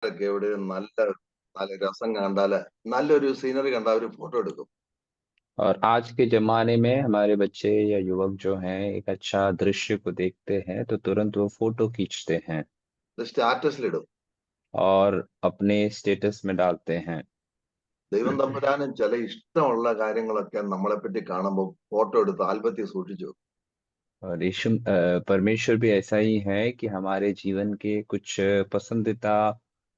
ഒക്കെ എവിടെയും നല്ല നല്ല രസം കണ്ടാല് നല്ലൊരു സീനറി കണ്ടാൽ ഒരു ഫോട്ടോ എടുക്കും. और आज के जमाने में हमारे बच्चे या युवक जो हैं एक अच्छा दृश्य को देखते हैं तो तुरंत वो फोटो खींचते हैं സ്റ്റാറ്റസിലിടും. और अपने स्टेटस में डालते हैं। ദൈവം തമ്പുരാനും ചില ഇഷ്ടമുള്ള കാര്യങ്ങളൊക്കെ നമ്മളെ പറ്റി കാണുമ്പോൾ ഫോട്ടോ എടുത്ത് ആൽബത്തിൽ സൂക്ഷിച്ചു വെക്കും. और परमेश्वर भी ऐसा ही है कि हमारे जीवन के कुछ पसंदीदा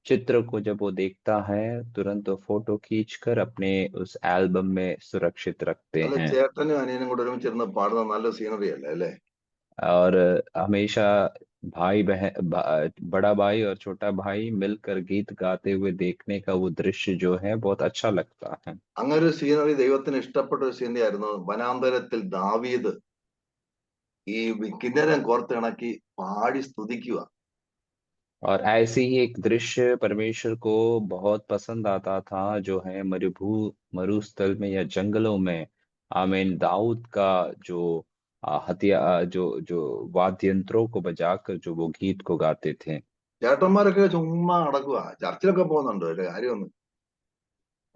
चित्र को जब वो देखता है तुरंत वो फोटो खींचकर अपने उस एल्बम में सुरक्षित रखते അല്ല, हैं। ചേട്ടനും അനിയനും കൂടെ ഒരുമിച്ചിരുന്ന് പാടുന്ന നല്ല സീനറി അല്ലേ അല്ലേ? और हमेशा भाई बहन बड़ा भाई और छोटा भाई मिलकर गीत गाते हुए देखने का वो दृश्य जो है बहुत अच्छा लगता है। അങ്ങനെ ഒരു സീനറി ദൈവത്തിന് ഇഷ്ടപ്പെട്ട ഒരു സീനറി ആയിരുന്നു വനാന്തരത്തിൽ ദാവീദ് ഈ കിന്നരം കോർത്തിണക്കി പാടി സ്തുതിക്കുക. और ऐसे ही एक दृश्य परमेश्वर को बहुत पसंद आता था जो है मरुस्थल में या जंगलों में आमीन दाऊद का जो जो जो वाद्य यंत्रों को बजाकर जो वो गीत को गाते थे। ചേട്ടന്മാരൊക്കെ ചുമ്മാ നടക്കുക, ചർച്ചിലൊക്കെ പോകുന്നുണ്ട്, ഒരു കാര്യമൊന്നും.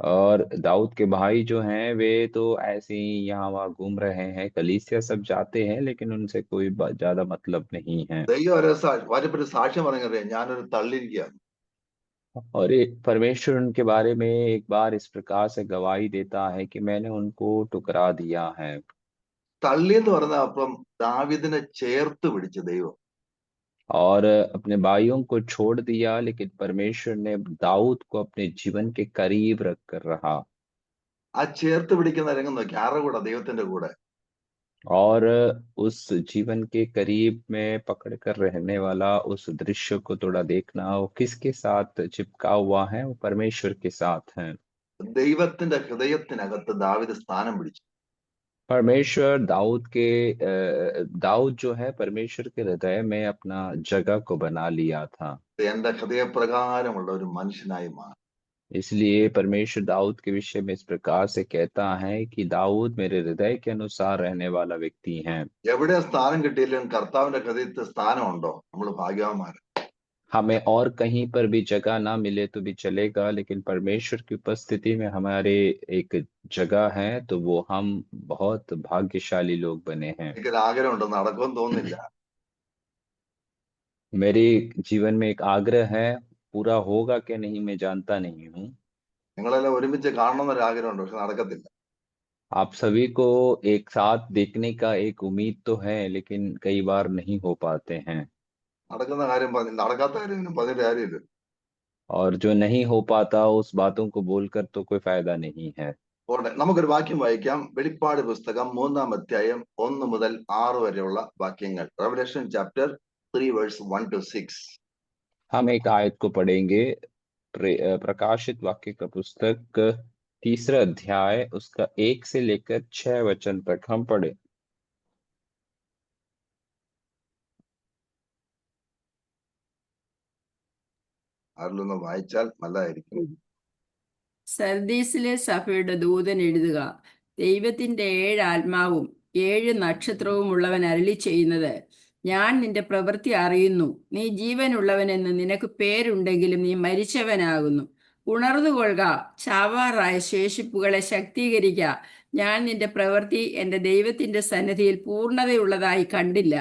और दाऊद के भाई जो हैं वे तो ऐसे ही यहाँ वहाँ घूम रहे हैं, कलीसिया सब जाते हैं लेकिन उनसे कोई ज्यादा मतलब नहीं है। ദൈവം ഒരു വരപ്പറ്റി സാക്ഷ്യം പറഞ്ഞറിയാം, ഞാനൊരു തള്ളിയിരിക്കുക. और ये परमेश्वर उनके बारे में एक बार इस प्रकार से गवाही देता है कि मैंने उनको ठुकरा दिया है। തള്ളി എന്ന് പറഞ്ഞ അപ്പം ദാവീദിനെ ചേർത്ത് പിടിച്ച് ദൈവം. और अपने भाइयों को छोड़ दिया लेकिन परमेश्वर ने दाऊद को अपने जीवन के करीब रख कर रहा। ആ ചേർത്ത് പിടിക്കുന്ന രംഗം നോക്കി, ആരുടെ കൂടെ? ദൈവത്തിന്റെ കൂടെ. और उस जीवन के करीब में पकड़ कर रहने वाला उस दृश्य को थोड़ा देखना, वो किसके साथ चिपका हुआ है? वो परमेश्वर के साथ है। ദൈവത്തിന്റെ ഹൃദയത്തിനകത്ത് ദാവീദ് സ്ഥാനം പിടിച്ചു. परमेश्वर दाऊद जो है परमेश्वर के हृदय में अपना जगह को बना लिया था। എന്റെ ഹൃദയപ്രകാരമുള്ള ഒരു മനുഷ്യനായി മാറി. इसलिए परमेश्वर दाऊद के विषय में इस प्रकार से कहता है कि दाऊद मेरे हृदय के अनुसार रहने वाला व्यक्ति है। എവിടെ സ്ഥാനം കിട്ടിയില്ലെങ്കിലും കർത്താവിന്റെ ഹൃദയത്തിൽ സ്ഥാനമുണ്ടോ, നമ്മൾ ഭാഗ്യവാന്മാർ. हमें और कहीं पर भी जगह ना मिले तो भी चलेगा लेकिन परमेश्वर की उपस्थिति में हमारे एक जगह है तो वो हम बहुत भाग्यशाली लोग बने हैं। എനിക്കൊരു ആഗ്രഹമുണ്ട്, നടക്കുമെന്ന് തോന്നുന്നില്ല. मेरे जीवन में एक आग्रह है, पूरा होगा क्या नहीं मैं जानता नहीं हूँ। നിങ്ങളെല്ലാം ഒരുമിച്ച് കാണണമെന്നൊരു ആഗ്രഹമുണ്ട്, പക്ഷെ നടക്കത്തില്ല. आप सभी को एक साथ देखने का एक उम्मीद तो है लेकिन कई बार नहीं हो पाते हैं। നടക്കുന്ന കാര്യം പറഞ്ഞ് നടക്കാത്ത കാര്യം പറഞ്ഞിട്ട് കാര്യമില്ല. और जो नहीं हो पाता उस बातों को बोलकर तो कोई फायदा नहीं है। പോട്ടെ, നമുക്കൊരു വാക്യം വായിക്കാം. വെളിപ്പാട് പുസ്തകം 3-ാം അധ്യായം 1 മുതൽ 6 വരെയുള്ള വാക്യങ്ങൾ. Revelation chapter 3 verse 1 to 6. हम एक आयत को पढ़ेंगे। प्रकाशित वाक्य का पुस्तक 3रा अध्याय उसका 1 से लेकर 6 वचन तक हम पढ़े। ആരിലൊന്ന് വായിച്ചാൽ നല്ലതായിരിക്കും. സർദീസിലെ സഭയുടെ ദൂതൻ എഴുതുക, ദൈവത്തിന്റെ 7 ആത്മാവും 7 നക്ഷത്രവും ഉള്ളവൻ അരുളി ചെയ്യുന്നത്, ഞാൻ നിന്റെ പ്രവൃത്തി അറിയുന്നു. നീ ജീവനുള്ളവനെന്ന് നിനക്ക് പേരുണ്ടെങ്കിലും നീ മരിച്ചവനാകുന്നു. ഉണർന്നുകൊള്ളുക, ചാവാറായ ശേഷിപ്പുകളെ ശക്തീകരിക്ക. ഞാൻ നിന്റെ പ്രവൃത്തി എൻ്റെ ദൈവത്തിന്റെ സന്നിധിയിൽ പൂർണ്ണതയുള്ളതായി കണ്ടില്ല.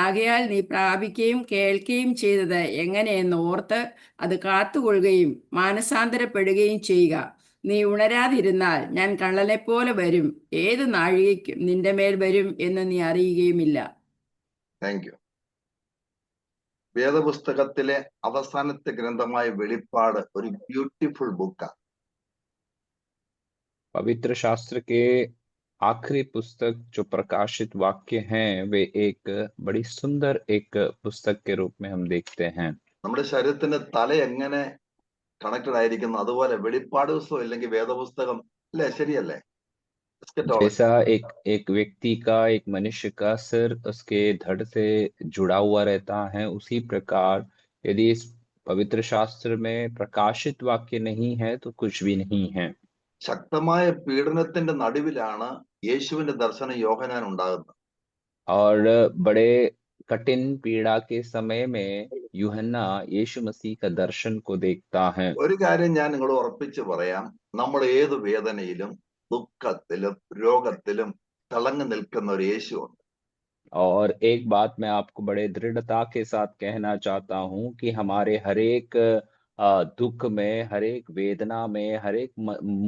ആകയാൽ നീ പ്രാപിക്കുകയും കേൾക്കുകയും ചെയ്തത് എങ്ങനെയെന്ന് ഓർത്ത് അത് കാത്തുകൊള്ളുകയും മാനസാന്തരപ്പെടുകയും ചെയ്യുക. നീ ഉണരാതിരുന്നാൽ ഞാൻ കള്ളനെപ്പോലെ വരും. ഏത് നാഴികയ്ക്കും നിന്റെ മേൽ വരും എന്ന് നീ അറിയുകയുമില്ല. Thank you. വേദപുസ്തകത്തിലെ അവസാനത്തെ ഗ്രന്ഥമായ വെളിപ്പാട് ഒരു ബ്യൂട്ടിഫുൾ ബുക്കാണ്. पवित्र शास्त्र के आखिरी पुस्तक जो प्रकाशित वाक्य हैं वे एक बड़ी सुंदर एक पुस्तक के रूप में हम देखते हैं। നമ്മുടെ ശരീരത്തിന്റെ തല എങ്ങനെ കണക്റ്റഡ് ആയിരിക്കുന്നു അതുപോലെ വെളിപ്പാട് പുസ്തകം ഇല്ലെങ്കിൽ വേദപുസ്തകം, അല്ലേ? ശരിയല്ലേ? जैसा एक एक व्यक्ति का एक मनुष्य का सिर उसके धड़ से जुड़ा हुआ रहता है उसी प्रकार यदि इस पवित्र शास्त्र में प्रकाशित वाक्य नहीं है तो कुछ भी नहीं है। ശക്തമായ പീഡനത്തിന്റെ നടുവിലാണ് യേശുവിന്റെ ദർശനം യോഹന്നാൻ ഉണ്ടാകുന്നത്. और बड़े कठिन पीड़ा के समय में यूहन्ना यीशु मसीह का दर्शन को देखता है। ഒരു കാര്യം ഞാൻ നിങ്ങളോട് ഉറപ്പിച്ച് പറയാം, നമ്മൾ ഏത് വേദനയിലും ദുഃഖത്തിലും രോഗത്തിലും തിളങ്ങി നിൽക്കുന്ന ഒരു യേശുവുണ്ട്. और एक बात मैं आपको बड़े दृढ़ता के साथ कहना चाहता हूँ कि हमारे हर एक दुख में, हर एक वेदना में, हर एक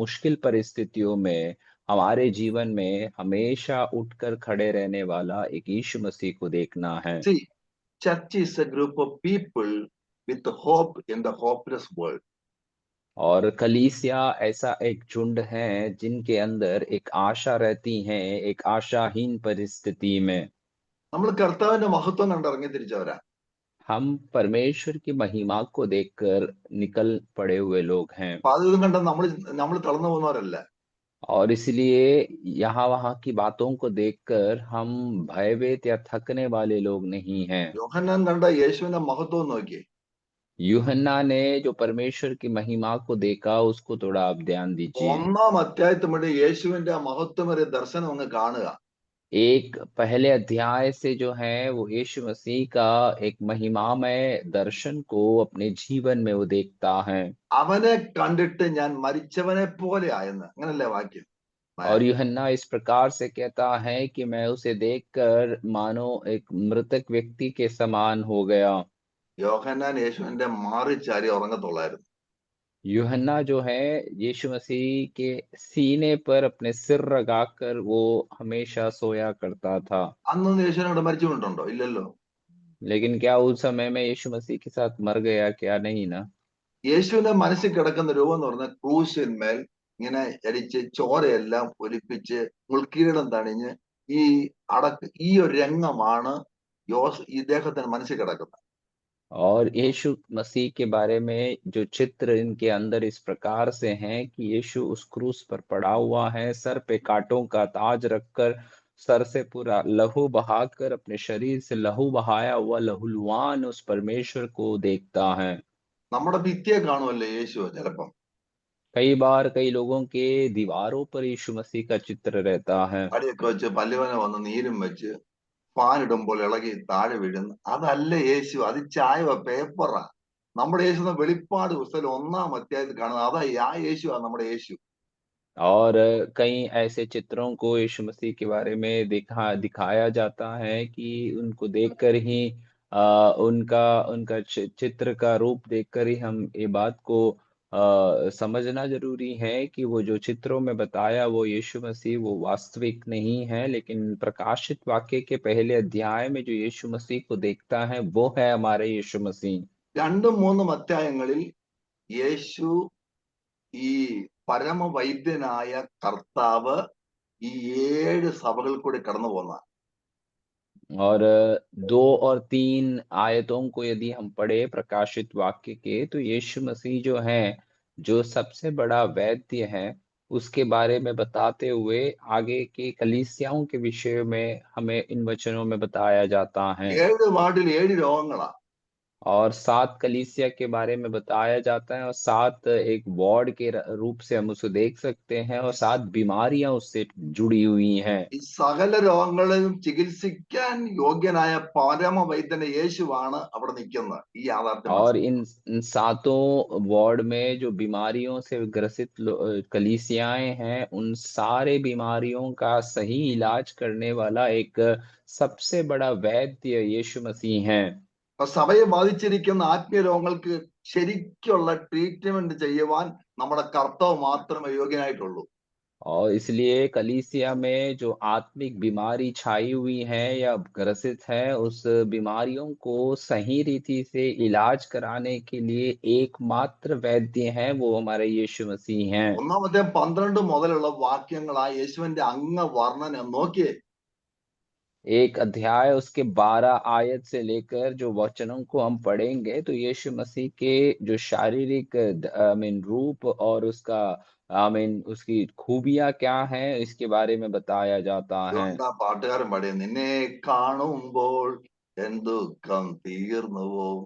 मुश्किल परिस्थितियों में, हमारे जीवन में हमेशा उठकर खड़े रहने वाला एक यीशु मसीह को देखना है। See, church is a group of people with hope in the hopeless world. और कलीसिया ऐसा एक झुंड है जिनके अंदर एक आशा रहती है, एक आशाहीन परिस्थिति में। നമ്മൾ കർത്താവിന്റെ മഹത്വം കണ്ടിറങ്ങി തിരിച്ചവരാ. हम परमेश्वर की महिमा को देखकर निकल पड़े हुए लोग हैं അപ്പൊ അതും കണ്ട നമ്മൾ നമ്മൾ തളർന്നു പോകുന്നവരല്ല. और इसलिए यहाँ वहाँ की बातों को देखकर हम भयभीत या थकने वाले लोग नहीं हैं। യോഹന്നാൻ കണ്ട യേശുവിന്റെ മഹത്വം നോക്കി. यूहन्ना ने जो परमेश्वर की महिमा को देखा उसको थोड़ा आप ध्यान दीजिए। 1-ാം അധ്യായത്തിൽ മുതൽ യേശുവിന്റെ ആ മഹത്വമേറിയ ദർശനം അങ്ങ് കാണുക. एक पहले अध्याय से जो है वो यीशु मसीह का एक महिमामय दर्शन को अपने जीवन में वो देखता है। അവനെ കണ്ടിട്ട് ഞാൻ മരിച്ചവനെ പോലെ ആയെന്ന്, അങ്ങനല്ലേ വാക്യം? और यूहन्ना इस प्रकार से कहता है कि मैं उसे देखकर मानो एक मृतक व्यक्ति के समान हो गया। യോഹന്നാൻ യേശുവിന്റെ മാറി ചാരി ഉറങ്ങത്തുള്ളായിരുന്നു. यूहन्ना जो है यीशु मसीह के सीने पर अपने सिर रगाकर वो हमेशा सोया करता था। അന്നൊന്നും യേശുവിനോട് മരിച്ചു വീണിട്ടുണ്ടോ? ഇല്ലല്ലോ. लेकिन क्या उस समय में यीशु मसीह के साथ मर गया? क्या नहीं ना। യേശുവിന്റെ മനസ്സിൽ കിടക്കുന്ന രൂപം എന്ന് പറഞ്ഞാൽ ക്രൂശിന്മേൽ ഇങ്ങനെ അരിച്ച് ചോരയെല്ലാം ഒലിപ്പിച്ച് മുൾക്കിരീടം തണിഞ്ഞ് ഈ ഈ ഒരു രംഗമാണ് ഇദ്ദേഹത്തിന് മനസ്സിൽ കിടക്കുന്നത്. और यीशु मसीह के बारे में जो चित्र इनके अंदर इस प्रकार से हैं कि यीशु उस क्रूस पर पड़ा हुआ है, सर पे कांटों का ताज रखकर, सर से पूरा लहू बहाकर, अपने शरीर से लहू बहाया हुआ लहूलुहान उस परमेश्वर को देखता है। നമ്മുടെ ഭിത്തിയെ കാണുമല്ലോ യേശു ചിലപ്പം. कई बार कई लोगों के दीवारों पर यीशु मसीह का चित्र रहता है അടിയൊക്കെ വെച്ച് പല്ലുവന വന്ന് നീരും വെച്ച് ഫാൻ ഇടുമ്പോൾ ഇളകി താഴെ വീഴുന്നു. അതല്ല യേശു, അത് ചായ പേപ്പറാ. നമ്മുടെ യേശു എന്ന വെളിപ്പാട് പുസ്തകം 1-ാം അധ്യായത്തിൽ കാണുന്നത് അതാ ആ യേശുവാ നമ്മുടെ യേശു. और कई ऐसे चित्रों को यीशु मसीह के बारे में दिखाया जाता है कि उनको देखकर ही उनका उनका चित्र का रूप देखकर ही हम ये बात को समझना जरूरी है कि वो जो चित्रों में बताया वो यीशु मसीह वो वास्तविक नहीं है, लेकिन प्रकाशित वाक्य के पहले अध्याय में जो यीशु मसीह को देखता है वो है हमारे यीशु मसीह। 2-3 അധ്യായങ്ങളിൽ യേശു ഈ പരമവൈദ്യനായ കർത്താവ് ഈ 7 സഭകളിൽ കൂടി കടന്നു പോകുന്ന. और 2 और 3 आयतों को यदि हम पढ़े प्रकाशित वाक्य के तो यीशु मसीह जो है जो सबसे बड़ा वैद्य है उसके बारे में बताते हुए आगे के कलीसियाओं के विषय में हमें इन वचनों में बताया जाता है 7 വാർഡിൽ 7 രോഗങ്ങളാ. और 7 कलीसिया के बारे में बताया जाता है और 7 एक वार्ड के रूप से हम उसे देख सकते हैं और 7 बीमारियां उससे जुड़ी हुई हैं। ഈ സകല രോഗങ്ങളെയും ചികിത്സിക്കാൻ യോഗ്യനായ പരമവൈദ്യന യേശുവാണ് അവിടെ നിൽക്കുന്നത്. ഈ യാഥാർത്ഥ്യം और इन सातों वार्ड में जो बीमारियों से ग्रसित कलीसियाएं हैं उन सारे बीमारियों का सही इलाज करने वाला एक सबसे बड़ा वैद्य यीशु मसीह हैं। അപ്പൊ സഭയെ ബാധിച്ചിരിക്കുന്ന ആത്മീയ രോഗങ്ങൾക്ക് ശരിക്കുള്ള ട്രീറ്റ്മെന്റ് ചെയ്യുവാൻ നമ്മുടെ കർത്താവ് മാത്രമേ യോഗ്യനായിട്ടുള്ളൂ. और इसलिए कलीसिया में जो आत्मिक बीमारी छाई हुई है या ग्रसित है उस बीमारियों को सही रीति से इलाज कराने के लिए एकमात्र वैद्य है वो हमारे यीशु मसीह हैं। 1-ാം അധ്യായം 12 മുതലുള്ള വാക്യങ്ങൾ ആ യേശുവിന്റെ വർണ്ണന നോക്കിയേ. एक अध्याय उसके 12 आयत से लेकर जो वचनों को हम पढ़ेंगे तो यीशु मसीह के जो शारीरिक रूप और उसका उसकी खूबियां क्या हैं इसके बारे में बताया जाता है। അതുകൊണ്ടാ പാട്ടുകാരൻ പാടിയ നിന്നെ കാണുമ്പോൾ എൻ ദുഃഖം തീർന്നു പോവും.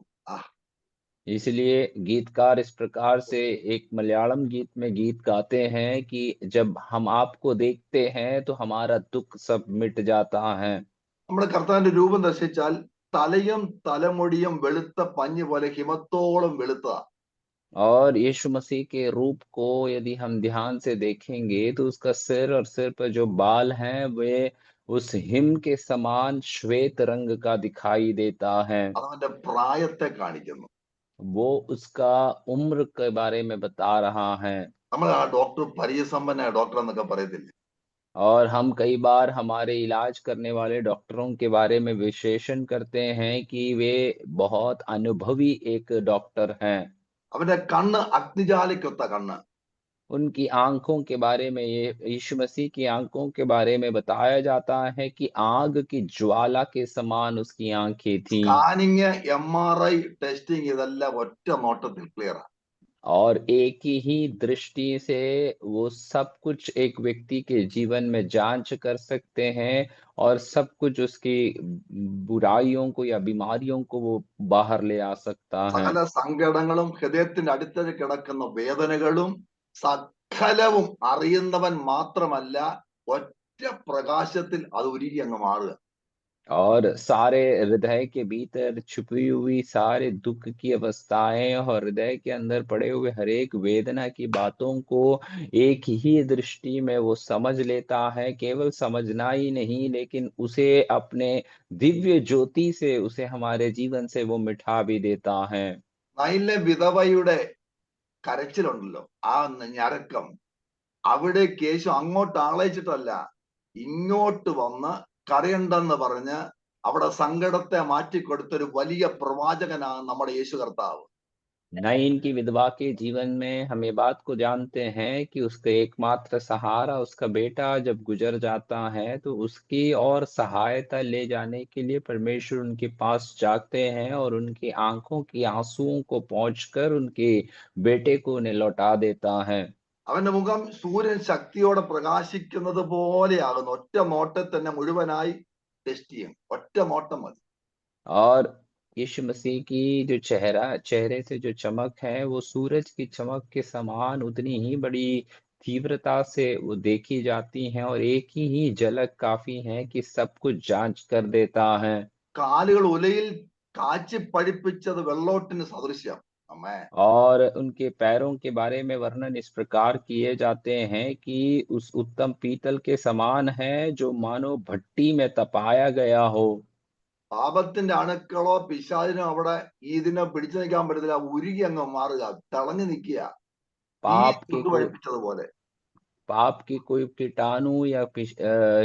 इसलिए गीतकार इस प्रकार से एक मलयालम गीत में गीत गाते हैं कि जब हम आपको देखते हैं तो हमारा दुख सब मिट जाता है। നമ്മുടെ കർത്താവിന്റെ രൂപം ദർശിച്ചാൽ തലയും തലമുടിയും വെളുത്ത പഞ്ഞി പോലെ ഹിമത്തോളം വെളുത്തതാ. और यीशु मसीह के रूप को यदि हम ध्यान से देखेंगे तो उसका सिर और सिर पर जो बाल हैं वे उस हिम के समान श्वेत रंग का दिखाई देता है। അതവന്റെ പ്രായത്തെ കാണിക്കുന്നു. वो उसका उम्र के बारे में बता रहा है। നമ്മൾ ആ ഡോക്ടർ പരിചയസമ്പന്നനായ ഡോക്ടർ എന്നൊക്കെ പറയത്തില്ലേ? और हम कई बार हमारे इलाज करने वाले डॉक्टरों के बारे में विशेषण करते हैं कि वे बहुत अनुभवी एक डॉक्टर हैं। അവന്റെ കണ്ണ് അഗ്നിജാലയ്ക്കൊത്ത കണ്ണ്. उनकी आँखों के बारे में ये यीशु मसीह की आँखों के बारे में बताया जाता है कि आग की ज्वाला के समान उसकी आँखें थीं। സ്കാനിങ്, MRI ടെസ്റ്റിംഗ് ഇതെല്ലാം ഒറ്റ നോട്ടത്തിൽ ക്ലിയർ. और एक ही दृष्टि से वो सब कुछ एक व्यक्ति के जीवन में जांच कर सकते हैं और सब कुछ उसकी बुराइयों को या बीमारियों को वो बाहर ले आ सकता है। സകല സങ്കടങ്ങളും ഹൃദയത്തിന്റെ അടിത്തറ കിടക്കുന്ന വേദനകളും സകലവും അറിയുന്നവൻ മാത്രമല്ല, ഒറ്റ പ്രകാശത്തിൽ അത് ഉരുകി അങ്ങ് മാറുക. और सारे हृदय के भीतर छुपी हुई सारे दुख की अवस्थाएं और हृदय के अंदर पड़े हुए हर एक वेदना की बातों को एक ही दृष्टि में वो समझ लेता है। केवल समझना ही नहीं लेकिन उसे अपने दिव्य ज्योति से उसे हमारे जीवन से वो मिटा भी देता है। നൈലിലെ വിധവയുടെ കരച്ചിലുണ്ടല്ലോ, ആ ഞരക്കം, അവിടേക്ക് യേശു അങ്ങോട്ട് ആളയിച്ചിട്ടല്ല, ഇങ്ങോട്ട് വന്ന് കരയണ്ടെന്ന് പറഞ്ഞ് അവിടെ സങ്കടത്തെ മാറ്റിക്കൊടുത്തൊരു വലിയ പ്രവാചകനാണ് നമ്മുടെ യേശു കർത്താവ്. नाइन की विधवा के जीवन में हम ये बात को जानते हैं कि उसका एकमात्र सहारा उसका बेटा जब गुजर जाता है तो उसकी और सहायता ले जाने के लिए परमेश्वर उनके पास जाते हैं और उनकी आंखों की आंसुओं को पहुंचकर उनके बेटे को उन्हें लौटा देता है। അവന്റെ മുഖം സൂര്യൻ ശക്തിയോടെ പ്രകാശിക്കുന്നത് പോലെയാകുന്നു. ഒറ്റ നോട്ടത്തിൽ തന്നെ മുഴുവനായി ടെസ്റ്റ് ചെയ്യും. ഒറ്റ നോട്ടം മതി. और यीशु मसीह की जो चेहरे से जो चमक है वो सूरज की चमक के समान उतनी ही बड़ी तीव्रता से वो देखी जाती हैं और एक ही झलक काफी है कि सब कुछ जांच कर देता है। കാലുകൾ ഉലയിൽ കാച്ചി പഠിപ്പിച്ചത് വെള്ളോട്ടിന് സദൃശ്യം. അമ്മേ, और उनके पैरों के बारे में वर्णन इस प्रकार किए जाते हैं कि उस उत्तम पीतल के समान है जो मानो भट्टी में तपाया गया हो। പാപത്തിന്റെ അണുക്കളോ പിശാചിനോ അവിടെ ഇതിനെ പിടിച്ചു നിൽക്കാൻ പറ്റത്തില്ല. ഉരുകി അങ്ങ് മാറുക, തിളങ്ങി നിൽക്കുക, തീ पाप के ചുട്ടു कोई പഠിപ്പിച്ചതുപോലെ. पाप की कोई कीटाणु या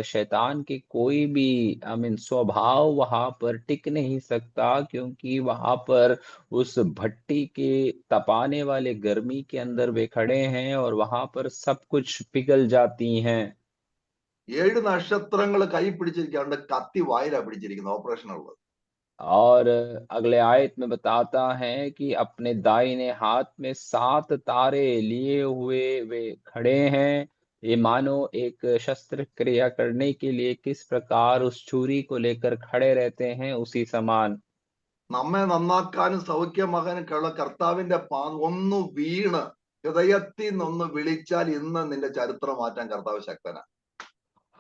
शैतान की कोई भी आई मीन स्वभाव वहां पर टिक नहीं सकता क्योंकि वहां पर उस भट्टी के तपाने वाले गर्मी के अंदर वे खड़े हैं और वहां पर सब कुछ पिघल जाती हैं। 7 നക്ഷത്രങ്ങൾ കൈ പിടിച്ചിരിക്കാണ്ട് കത്തി വായിലാ പിടിച്ചിരിക്കുന്നത്, ഓപ്പറേഷൻ ഉള്ളത്. और अगले आयत में बताता है कि अपने दाहिने हाथ में 7 तारे लिए हुए वे खड़े हैं। ये मानो एक शस्त्र क्रिया करने के लिए किस प्रकार उस छुरी को लेकर खड़े रहते हैं उसी समान। നമ്മെ നന്നാക്കാനും സൗഖ്യമാകാനും കർത്താവിന്റെ ഒന്ന് വീണ് ഹൃദയത്തിൽ നിന്നൊന്ന് വിളിച്ചാൽ ഇന്ന് നിന്റെ ചരിത്രം മാറ്റാൻ കർത്താവ് ശക്തനാ.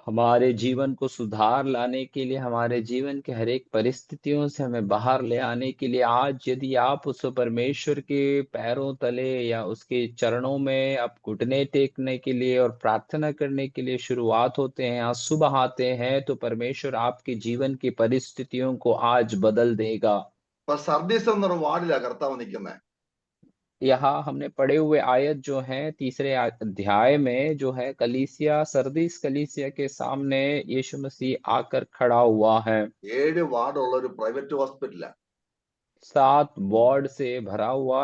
हमारे जीवन को सुधार लाने के लिए हमारे जीवन के हर एक परिस्थितियों से हमें बाहर ले आने के लिए आज यदि आप उस परमेश्वर के पैरों तले या उसके चरणों में आप घुटने टेकने के लिए और प्रार्थना करने के लिए शुरुआत होते हैं, आज सुबह आते हैं तो परमेश्वर आपके जीवन की परिस्थितियों को आज बदल देगा। ഇപ്പൊ സർദീസ് എന്നൊരു വാർഡിലാ കർത്താവ് നിൽക്കുന്നത്. यहाँ हमने पढ़े हुए आयत जो है तीसरे अध्याय में जो है कलीसिया सरदीस कलीसिया के सामने यीशु मसीह आकर खड़ा हुआ है। 7 वार्डുള്ള ഒരു പ്രൈവറ്റ് ഹോസ്പിറ്റലാ. 7 वार्ड से भरा हुआ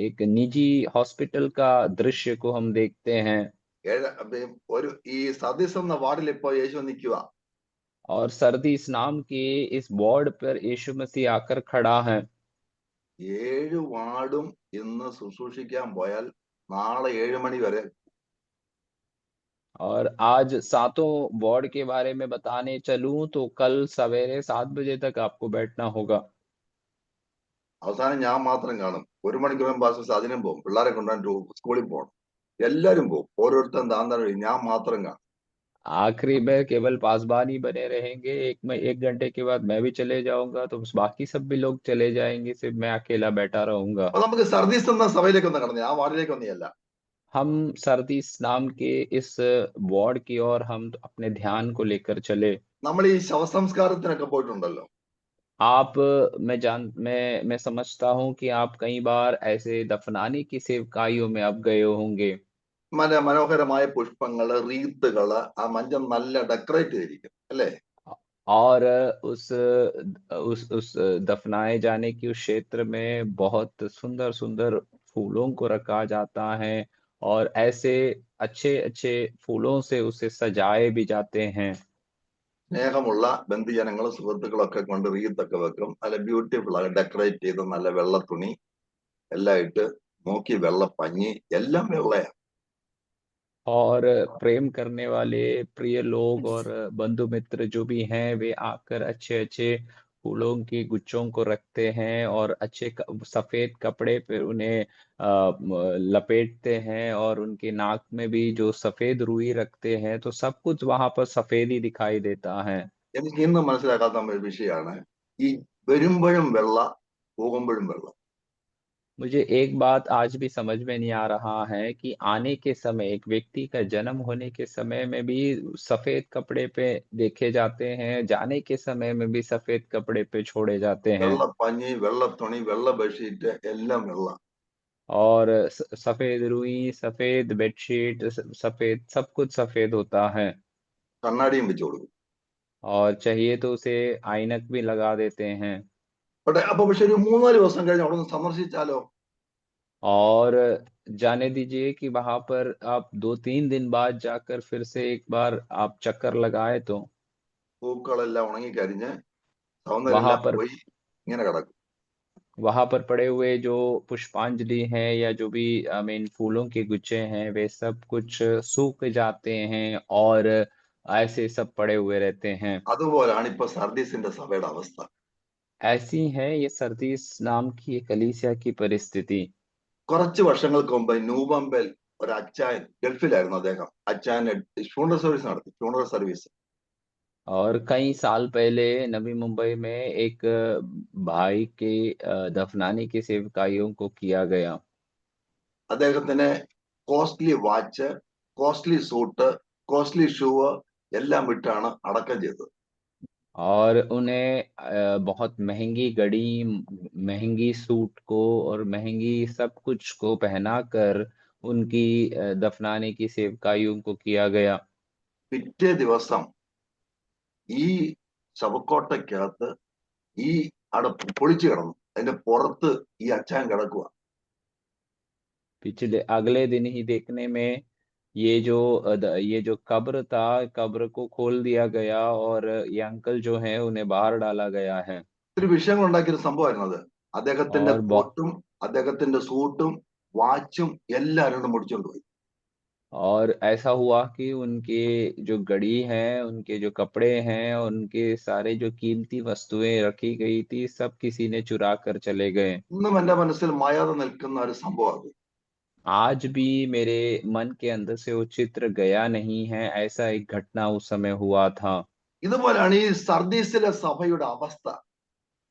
एक निजी हॉस्पिटल का दृश्य को हम देखते हैं। ഒരു ഈ സർദീസ് എന്ന വാർഡിൽ ഇപ്പൊ യേശു നിൽക്കുക. और सरदीस नाम के इस वार्ड पर यीशु मसीह आकर खड़ा है। 7 വാർഡും ഇന്ന് ശുശ്രൂഷിക്കാൻ പോയാൽ നാളെ 7 മണി വരെ. और आज 7 वार्ड के बारे में बताने चलूं तो कल सवेरे 7 बजे तक आपको बैठना होगा। അവസാനം ഞാൻ മാത്രം കാണും. 1 മണിക്ക് മുമ്പ് അതിനും പോകും, പിള്ളേരെ കൊണ്ടുപോകാൻ സ്കൂളിൽ പോകണം, എല്ലാരും പോകും, ഓരോരുത്തരും താന്താൻ വഴി, ഞാൻ മാത്രം കാണും. आखिरी में केवल पासबान ही बने रहेंगे, 1 घंटे के बाद मैं भी चले जाऊंगा, तो बाकी सब भी लोग चले जाएंगे, सिर्फ मैं अकेला बैठा रहूंगा। അപ്പൊ നമുക്ക് സർദീസ് എന്ന സഭയിലേക്ക് ഒന്ന് കടന്നേ, ആ വാർഡിലേക്ക് ഒന്നല്ല. हम सरदीस नाम के इस वार्ड की ओर हम अपने ध्यान को लेकर चले। നമ്മൾ ഈ ശവസംസ്കാരത്തിനൊക്കെ പോയിട്ടുണ്ടല്ലോ. आप मैं समझता हूँ कि आप कई बार ऐसे दफनाने की सेवकाइयों में आप गए होंगे। മനോഹരമായ പുഷ്പങ്ങള്, റീത്തുകള്, ആ മഞ്ചം നല്ല ഡെക്കറേറ്റ് ചെയ്തിരിക്കും അല്ലേ? और उस दफनाए जाने की उस क्षेत्र में बहुत सुंदर सुंदर फूलों को रखा जाता है, और ऐसे अच्छे अच्छे फूलों से उसे सजाए भी जाते हैं। സ്നേഹമുള്ള ബന്ധുജനങ്ങളും സുഹൃത്തുക്കളും ഒക്കെ കൊണ്ട് റീത്തൊക്കെ വെക്കും. നല്ല ബ്യൂട്ടിഫുൾ ആയി ഡെക്കറേറ്റ് ചെയ്ത് നല്ല വെള്ള തുണി എല്ലാം ഇട്ട്, മൂക്കി വെള്ള പഞ്ഞി, എല്ലാം വെള്ളയാ. और प्रेम करने वाले प्रिय लोग और बंधु मित्र जो भी हैं, वे आकर अच्छे अच्छे फूलों के गुच्छों को रखते हैं और सफेद कपड़े पे उन्हें लपेटते हैं, और उनके नाक में भी जो सफेद रुई रखते हैं, तो सब कुछ वहां पर सफेद ही दिखाई देता है। എനിക്ക് ഇന്ന് മനസ്സിലാക്കാത്ത ഒരു വിഷയമാണ് ഈ വരുമ്പോഴും വെള്ള, പോകുമ്പോഴും വെള്ള. मुझे एक बात आज भी समझ में नहीं आ रहा है कि आने के समय, एक व्यक्ति का जन्म होने के समय में भी सफेद कपड़े पे देखे जाते हैं, जाने के समय में भी सफेद कपड़े पे छोड़े जाते हैं, വെള്ള പഞ്ഞി, വെള്ള തുണി, വെള്ള ബെഡ്ഷീറ്റ്, എല്ലാം വെള്ള. और सफेद रुई, सफेद बेडशीट, सफेद सब कुछ सफेद होता है। കണ്ണാടിയും വെച്ച് കൊടുക്കും. और चाहिए तो उसे ऐनक भी लगा देते हैं। അപ്പൊ പക്ഷെ ഒരു 3-4 ദിവസം കഴിഞ്ഞ് അവിടെ ഒന്ന് സന്ദർശിച്ചാലോ? और जाने दीजिए कि वहां पर आप 2-3 दिन बाद जाकर फिर से एक बार आप चक्कर लगाए तो പൂക്കളെല്ലാം ഉണങ്ങിക്കരിഞ്ഞ് वहां സൗന്ദര്യമെല്ലാം पर പോയി ഇങ്ങനെ കിടക്കും. वहां पर पड़े हुए जो पुष्पांजलि है, या जो भी आई मीन फूलों के गुच्छे हैं, वे सब कुछ सूख जाते हैं और ऐसे सब पड़े हुए रहते हैं। അതുപോലാണ് ഇപ്പൊ സർദീസിന്റെ സഭയുടെ അവസ്ഥ. ऐसी है ये सरदीस नाम की ये कलीसिया की परिस्थिति। കുറച്ച് വർഷങ്ങൾക്ക് മുമ്പ് ന്യൂബംബിൽ ഒരു അച്ചായൻ, ഗൾഫിലായിരുന്നു അദ്ദേഹം, അച്ചായൻ ഫ്യൂണറൽ സർവീസ് നടത്തി, ഫ്യൂണറൽ സർവീസ്. और कई साल पहले नवी मुंबई में एक भाई के दफनाने की सेवकाइयों को किया गया। അദ്ദേഹത്തിന് costly watch, costly suit, costly shoe എല്ലാം വിട്ടാണ് അടക്കം ചെയ്തത്. और उन्हें बहुत महंगी घड़ी, महंगी सूट को और महंगी सब कुछ को पहनाकर उनकी दफनाने की सेवकाइयों को किया गया। പിറ്റേ ദിവസം ഈ ശവക്കോട്ടയ്ക്കകത്ത് ഈ പൊളിച്ചു കിടന്നു. അതിന്റെ പുറത്ത് ഈ അച്ചായൻ കിടക്കുക. पिछले अगले दिन ही देखने में ये जो कब्र था, कब्र को खोल दिया गया और ये अंकल जो है उन्हें बाहर डाला गया है। ഒത്തിരി വിഷയങ്ങൾ ഉണ്ടാക്കിയ ഒരു സംഭവമായിരുന്നു അത്. അദ്ദേഹത്തിന്റെ और കോട്ടും അദ്ദേഹത്തിന്റെ സൂട്ടും വാച്ചും എല്ലാവരും മുടിച്ചോണ്ട് പോയി. और ऐसा हुआ कि उनके जो घड़ी हैं, उनके जो कपड़े हैं, उनके सारे जो कीमती वस्तुएं रखी गई थी, सब किसी ने चुरा कर चले गए। ഇന്നും എന്റെ മനസ്സിൽ മായാതെ നിൽക്കുന്ന ഒരു സംഭവം അത്. आज भी मेरे मन के अंदर से वो चित्र गया नहीं है, ऐसा एक घटना उस समय हुआ था। ഇതുപോലാണ് ഈ സർദീസിലെ സഭയുടെ അവസ്ഥ.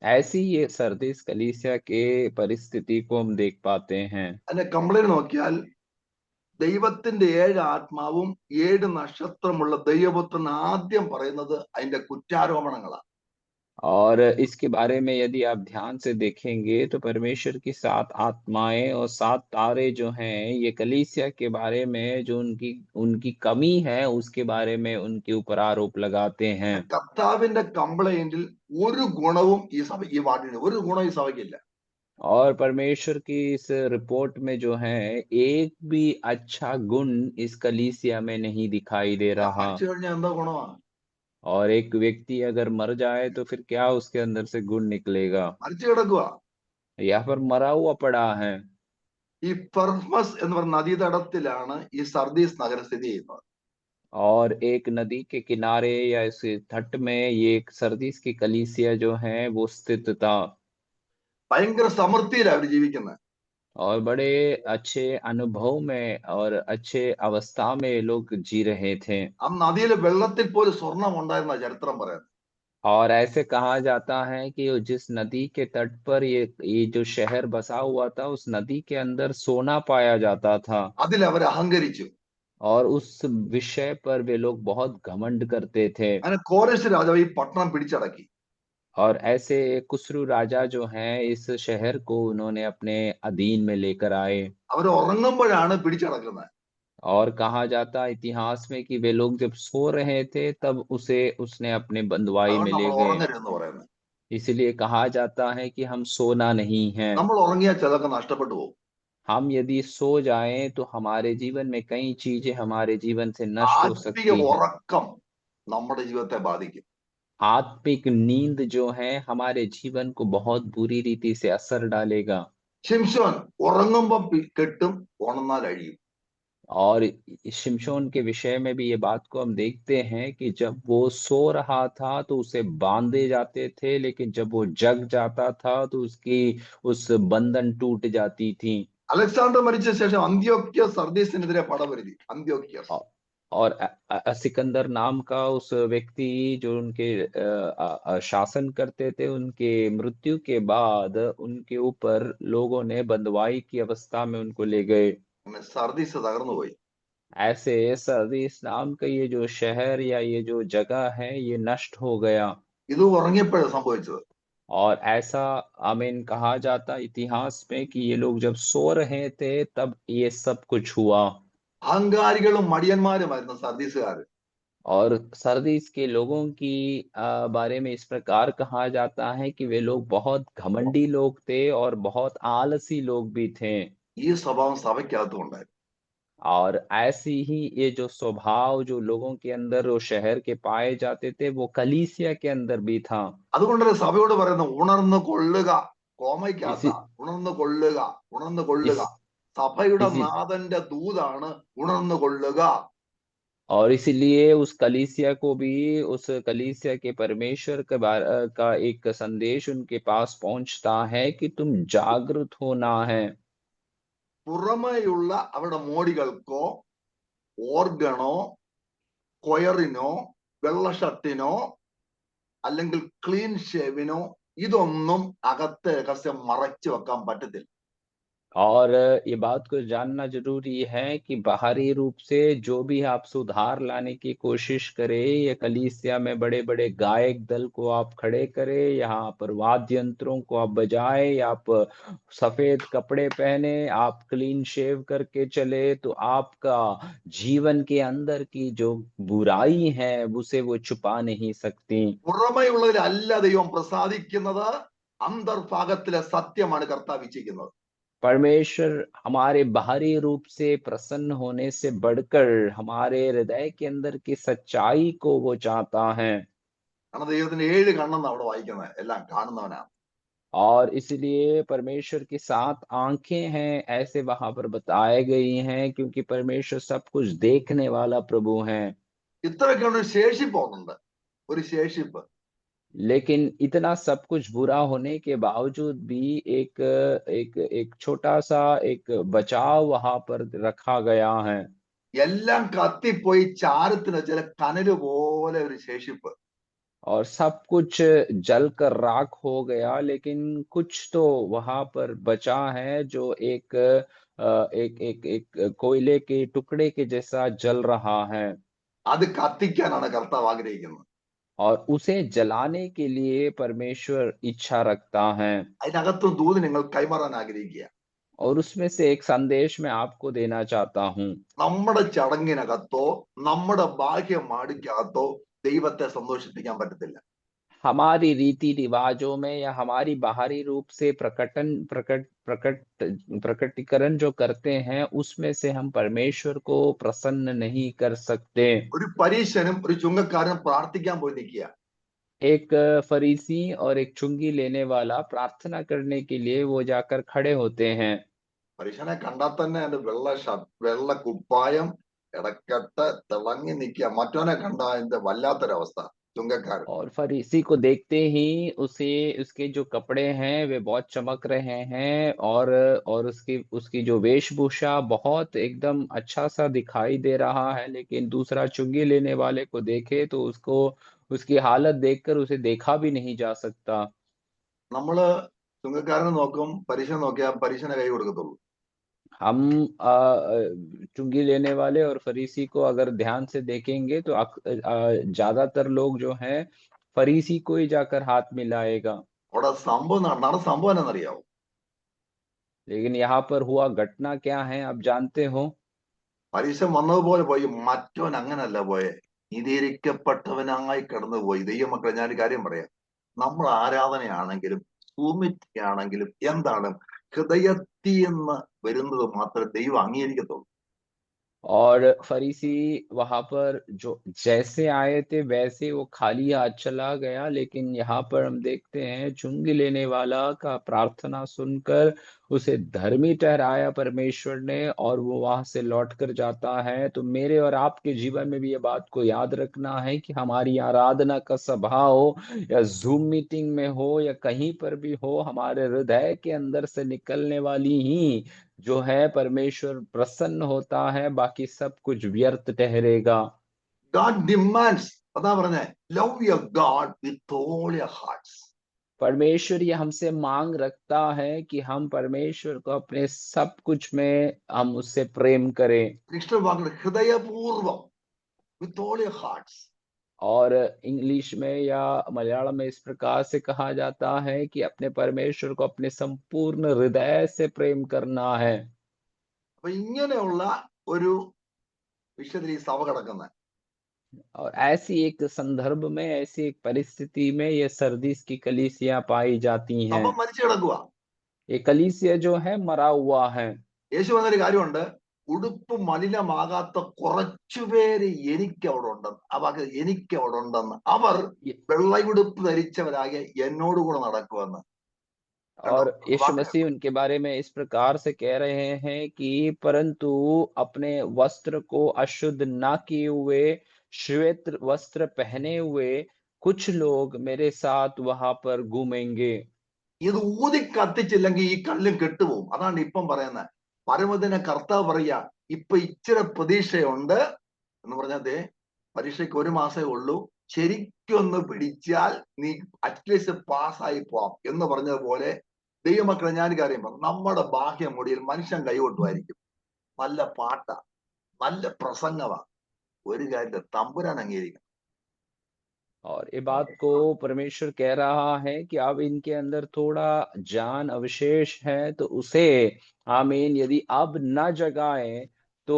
ऐसी ये सरदीस कलीसिया के परिस्थिति को हम देख पाते हैं। അതിന്റെ കംപ്ലൈന്റ് നോക്കിയാൽ ദൈവത്തിന്റെ 7 ആത്മാവും 7 നക്ഷത്രമുള്ള ദൈവപുത്രൻ ആദ്യം പറയുന്നത് അതിന്റെ കുറ്റാരോപണങ്ങളാണ്. और इसके बारे में यदि आप ध्यान से देखेंगे तो परमेश्वर की 7 आत्माएं और 7 तारे जो हैं, ये कलीसिया के बारे में जो उनकी उनकी कमी है, उसके बारे में उनके ऊपर आरोप लगाते हैं। കർത്താവിന്റെ കംപ്ലൈന്റിൽ ഒരു ഗുണവും ഈ വാർഡിന് ഒരു ഗുണവും ഈ സഭയ്ക്കില്ല. और परमेश्वर की इस रिपोर्ट में जो है, एक भी अच्छा गुण इस कलीसिया में नहीं दिखाई दे रहा। മരിച്ചു കഴിഞ്ഞാൽ എന്താ ഗുണമാണ്? और एक व्यक्ति अगर मर जाए तो फिर क्या उसके अंदर से गुण निकलेगा? മരിച്ചു കിടക്കുക. यहाँ पर मरा हुआ पड़ा है। ഈ പെർമസ് എന്ന് പറയുന്ന നദീതടത്തിലാണ് ഈ സർദീസ് നഗരം സ്ഥിതി ചെയ്യുന്നത്. और एक नदी के किनारे या इस तट में ये एक सरदीस की कलीसिया जो है वो स्थित था। ഭയങ്കര സമൃദ്ധിയിലാണ് അവർ ജീവിക്കുന്നത്. और बड़े अच्छे अनुभव में और अच्छे अवस्था में ये लोग जी रहे थे। ആ നദിയിലെ വെള്ളത്തിൽ പോലും സ്വർണം ഉണ്ടായിരുന്ന ചരിത്രം പറയുന്നത്. और ऐसे कहा जाता है कि वो जिस नदी के तट पर ये जो शहर बसा हुआ था, उस नदी के अंदर सोना पाया जाता था। അതിൽ അവർ അഹങ്കരിച്ചു. और उस विषय पर वे लोग बहुत घमंड करते थे। അങ്ങനെ കോരേശ് രാജാവ് ഈ പട്ടണം പിടിച്ചടക്കി. और ऐसे कुस्रू राजा जो हैं, इस शहर को उन्होंने अपने अधीन में लेकर आए। അവർ ഉറങ്ങുമ്പോഴാണ് പിടിച്ചടക്കുന്നത്. और कहा जाता है इतिहास में कि वे लोग जब सो रहे थे, तब उसने अपने बंधुआई में അതുകൊണ്ട് ले നമ്മൾ गए। ഉറങ്ങരുതെന്ന് പറയുന്നത്. इसलिए कहा जाता है कि हम सोना नहीं है। നമ്മൾ ഉറങ്ങിയാൽ ചിലതൊക്കെ നഷ്ടപ്പെട്ടു പോകും. हम यदि सो जाएं तो हमारे जीवन में कई चीजें हमारे जीवन से नष्ट हो ആത്മീയ सकती हैं। ഉറക്കം നമ്മുടെ ജീവിതത്തെ ബാധിക്കും. आत्मिक नींद जो है हमारे जीवन को बहुत बुरी रीति से असर डालेगा। ശിംശോൻ ഉറങ്ങുമ്പം കെട്ടും, ഉണർന്നാൽ അഴിയും. और शिमशोन के विषय में भी ये बात को हम देखते हैं कि जब वो सो रहा था तो उसे बांधे जाते थे, लेकिन जब वो जग जाता था तो उसकी उस बंधन टूट जाती थी। അലക്സാണ്ടർ മരിച്ച ശേഷം അന്ത്യോക്യസ് സർദീസിനെതിരെ പടപൊരുതി. അന്ത്യോക്യസ് औ- और सिकंदर नाम का उस व्यक्ति जो उनके शासन करते थे, उनके मृत्यु के बाद उनके ऊपर लोगों ने बंधुआई की अवस्था में उनको ले गए। അങ്ങനെ സർദീസ് തകർന്നുപോയി. ऐसे सर्दिस नाम का ये जो शहर या ये जो जगह है, ये नष्ट हो गया। ഇത് ഉറങ്ങിയപ്പോഴാണ് സംഭവിച്ചത്. और ऐसा आमीन कहा जाता इतिहास में कि ये लोग जब सो रहे थे तब ये सब कुछ हुआ। അഹങ്കാരികളും മടിയന്മാരുമായിരുന്നു സർദീസുകാർ. और सर्दिस के लोगों की बारे में इस प्रकार कहा जाता है कि वे लोग बहुत घमंडी लोग थे और बहुत आलसी लोग भी थे। ഈ സ്വഭാവം സഭയ്ക്കകത്തും ഉണ്ടായിരുന്നു. और ऐसी ही ये जो स्वभाव जो लोगों के अंदर वो शहर के पाए जाते थे, वो कलीसिया के अंदर भी था। അതുകൊണ്ടല്ലേ സഭയോട് പറയുന്നത് ഉണർന്നു കൊള്ളുക. കോമയ്ക്കകത്ത इसी ഉണർന്നു കൊള്ളുക, ഉണർന്നു കൊള്ളുക. इस സഭയുടെ इसी നാഥന്റെ ദൂതാണ് ഉണർന്നു കൊള്ളുക. और इसीलिए उस कलीसिया को भी उस कलीसिया के परमेश्वर का एक संदेश उनके पास पहुंचता है कि तुम जागृत होना है। പുറമേയുള്ള അവരുടെ മോടികൾക്കോ ഓർഗണോ കൊയറിനോ വെള്ള ഷർട്ടിനോ അല്ലെങ്കിൽ ക്ലീൻ ഷേവിനോ ഇതൊന്നും അകത്തെ രഹസ്യം മറച്ചു വെക്കാൻ പറ്റത്തില്ല. और ये बात को जानना जरूरी है कि बाहरी रूप से जो भी आप सुधार लाने की कोशिश करें, या कलीसिया में बड़े बड़े गायक दल को आप खड़े करें, यहाँ पर वाद्य यंत्रों को आप बजाएं, या आप सफेद कपड़े पहने, आप क्लीन शेव करके चले, तो आपका जीवन के अंदर की जो बुराई है उसे वो छुपा नहीं सकती। പുറമേയുള്ളതിലല്ല ദൈവം പ്രസാദിക്കുന്നത്, അന്തർഭാഗത്തിലെ സത്യമാണ് കർത്താവ് ഇച്ഛിക്കുന്നത്. परमेश्वर हमारे बाहरी रूप से प्रसन्न होने से बढ़कर हमारे हृदय के अंदर की सच्चाई को वो चाहता है। കാരണം ദൈവത്തിന് 7 കണ്ണെന്ന് അവിടെ വായിക്കുന്നത്, എല്ലാം കാണുന്നവനാണ്. और इसलिए परमेश्वर की 7 आंखें हैं, ऐसे वहां पर बताए गई हैं, क्योंकि परमेश्वर सब कुछ देखने वाला प्रभु है। ഇത്രയൊക്കെ ഒരു ശേഷിപ്പ് ഉണ്ട്, ഒരു ശേഷിപ്പ്. लेकिन इतना सब कुछ बुरा होने के बावजूद भी एक एक एक छोटा सा एक बचाव वहां पर रखा गया है। എല്ലാം കത്തിപ്പോയി ചാരത്തിന് ചില കനല് പോലെ ഒരു ശേഷിപ്പ്. और सब कुछ जलकर राख हो गया, लेकिन कुछ तो वहां पर बचा है जो एक कोयले के टुकड़े के जैसा जल रहा है। അത് കത്തിക്കാനാണ് കർത്താവ് ആഗ്രഹിക്കുന്നത്. और उसे जलाने के लिए परमेश्वर इच्छा रखता है। അതിനകത്തും ദൂത് നിങ്ങൾ കൈമാറാൻ ആഗ്രഹിക്കുക. और उसमें से एक संदेश मैं आपको देना चाहता हूँ। നമ്മുടെ ചടങ്ങിനകത്തോ നമ്മുടെ ബാഹ്യമാടിക്കകത്തോ ദൈവത്തെ സന്തോഷിപ്പിക്കാൻ പറ്റത്തില്ല. हमारी रीति रिवाजों में या हमारी बाहरी रूप से प्रकटीकरण जो करते हैं, उसमें से हम परमेश्वर को प्रसन्न नहीं कर सकते। ഒരു പരീശനും ഒരു ചുങ്കക്കാരനും പ്രാർത്ഥിക്കാൻ പോയി നിൽക്കുക. एक फरीसी और एक चुंगी लेने वाला प्रार्थना करने के लिए वो जाकर खड़े होते हैं। പരീശനെ കണ്ടാൽ തന്നെ അതിന്റെ വെള്ള കുപ്പായം ഇടക്കെട്ട് തിളങ്ങി നിൽക്കുക. മറ്റവനെ കണ്ട അതിന്റെ വല്ലാത്തൊരവസ്ഥ. ചുങ്കക്കാരൻ. और फरीसी को देखते ही उसे उसके जो कपड़े हैं वे बहुत चमक रहे हैं और उसकी उसकी जो वेशभूषा बहुत एकदम अच्छा सा दिखाई दे रहा है, लेकिन दूसरा चुंगी लेने वाले को देखे तो उसको उसकी हालत देखकर उसे देखा भी नहीं जा सकता। നമ്മള് ചുങ്കക്കാരനെ നോക്കും, പരീക്ഷ നോക്കിയാൽ പരീക്ഷന് കൈ കൊടുക്കത്തുള്ളൂ. हम चुंगी लेने वाले और फरीसी को अगर ध्यान से देखेंगे तो ज्यादातर लोग जो हैं फरीसी को ही जाकर हाथ मिलाएगा। അവിടെ നടന്ന സംഭവം എന്നറിയാവോ? लेकिन यहाँ पर हुआ घटना क्या है आप जानते हो? പരീക്ഷ വന്നതുപോലെ പോയി. മറ്റവൻ അങ്ങനല്ല പോയെ, നീതീകരിക്കപ്പെട്ടവനായി കടന്നുപോയി. ദൈവമക്കളെ, ഞാനൊരു കാര്യം പറയാം. നമ്മൾ ആരാധനയാണെങ്കിലും ഭൂമിയാണെങ്കിലും എന്താണ്, ഹൃദയത്തിൽ നിന്ന് വരുന്നത് മാത്രമേ ദൈവം അംഗീകരിക്കത്തുള്ളൂ. और फरीसी वहां पर जो जैसे आए थे वैसे वो खाली हाथ चला गया, लेकिन यहाँ पर हम देखते हैं चुंगी लेने वाला का प्रार्थना सुनकर उसे धर्मी ठहराया परमेश्वर ने और वो वहां से लौट कर जाता है। तो मेरे और आपके जीवन में भी ये बात को याद रखना है कि हमारी आराधना का सभा हो या जूम मीटिंग में हो या कहीं पर भी हो, हमारे हृदय के अंदर से निकलने वाली ही जो है परमेश्वर प्रसन्न होता है, बाकी सब कुछ व्यर्थ ठहरेगा। God demands, അതാ പറഞ്ഞേ, love your God with all your hearts. परमेश्वर ये हमसे मांग रखता है कि हम परमेश्वर को अपने सब कुछ में हम उससे प्रेम करें। ഇഷ്ടം വാക്കുകൾ, ഹൃദയപൂർവം, വിത്ത് ഓൾ യുവർ ഹാർട്ട്സ്. और इंग्लिश में या मलयालम में इस प्रकार से कहा जाता है कि अपने परमेश्वर को अपने संपूर्ण हृदय से प्रेम करना है। അപ്പൊ ഇങ്ങനെയുള്ള ഒരു വിഷയത്തിൽ ഈ സഭ കിടക്കുന്നത്. और ऐसी एक संदर्भ में ऐसी एक परिस्थिति में ये सर्दीस की कलीसिया पाई जाती സഭ हैं। മരിച്ചു കിടക്കുക. ये कलीसिया जो है मरा हुआ है। യേശു പറഞ്ഞൊരു കാര്യമുണ്ട്, ഉടുപ്പ് മലിനമാകാത്ത കുറച്ചുപേര് എനിക്ക് അവിടെ ഉണ്ടെന്ന്. ആ വാക്ക് എനിക്ക് അവിടെ ഉണ്ടെന്ന്. അവർ ये- വെള്ളയുടുപ്പ് ധരിച്ചവരാകെ എന്നോടുകൂടെ നടക്കുമെന്ന്. കണ്ടോ और यीशु വാക്ക്? मसीह उनके बारे में इस प्रकार से कह रहे हैं कि परंतु अपने वस्त्र को अशुद्ध ना किए हुए श्वेत वस्त्र पहने हुए कुछ लोग मेरे साथ वहां पर घूमेंगे। ഇത് ഊതി കത്തിച്ചില്ലെങ്കിൽ ഈ കല്ലും കെട്ടുപോകും. അതാണ് ഇപ്പം പറയുന്നത്. പരമദിന കർത്താവ് പറയാ, ഇപ്പൊ ഇച്ചിരി പ്രതീക്ഷയുണ്ട് എന്ന് പറഞ്ഞാൽ, പരീക്ഷയ്ക്ക് 1 മാസമേ ഉള്ളൂ, ശരിക്കൊന്ന് പിടിച്ചാൽ നീ അറ്റ്ലീസ്റ്റ് പാസ്സായി പോവാം എന്ന് പറഞ്ഞതുപോലെ ദൈവമക്കളെ, ഞാൻ കാര്യം പറഞ്ഞു, നമ്മുടെ ബാഹ്യമുടിയിൽ മനുഷ്യൻ കൈകൊട്ടുമായിരിക്കും. നല്ല പാട്ടാ, നല്ല പ്രസംഗമാ, ഒരു കാര്യത്തിൽ തമ്പുരാൻ അംഗീകരിക്കണം. और ये बात को परमेश्वर कह रहा है कि अब इनके अंदर थोड़ा जान अवशेष है तो उसे आमीन यदि अब न जगाएं तो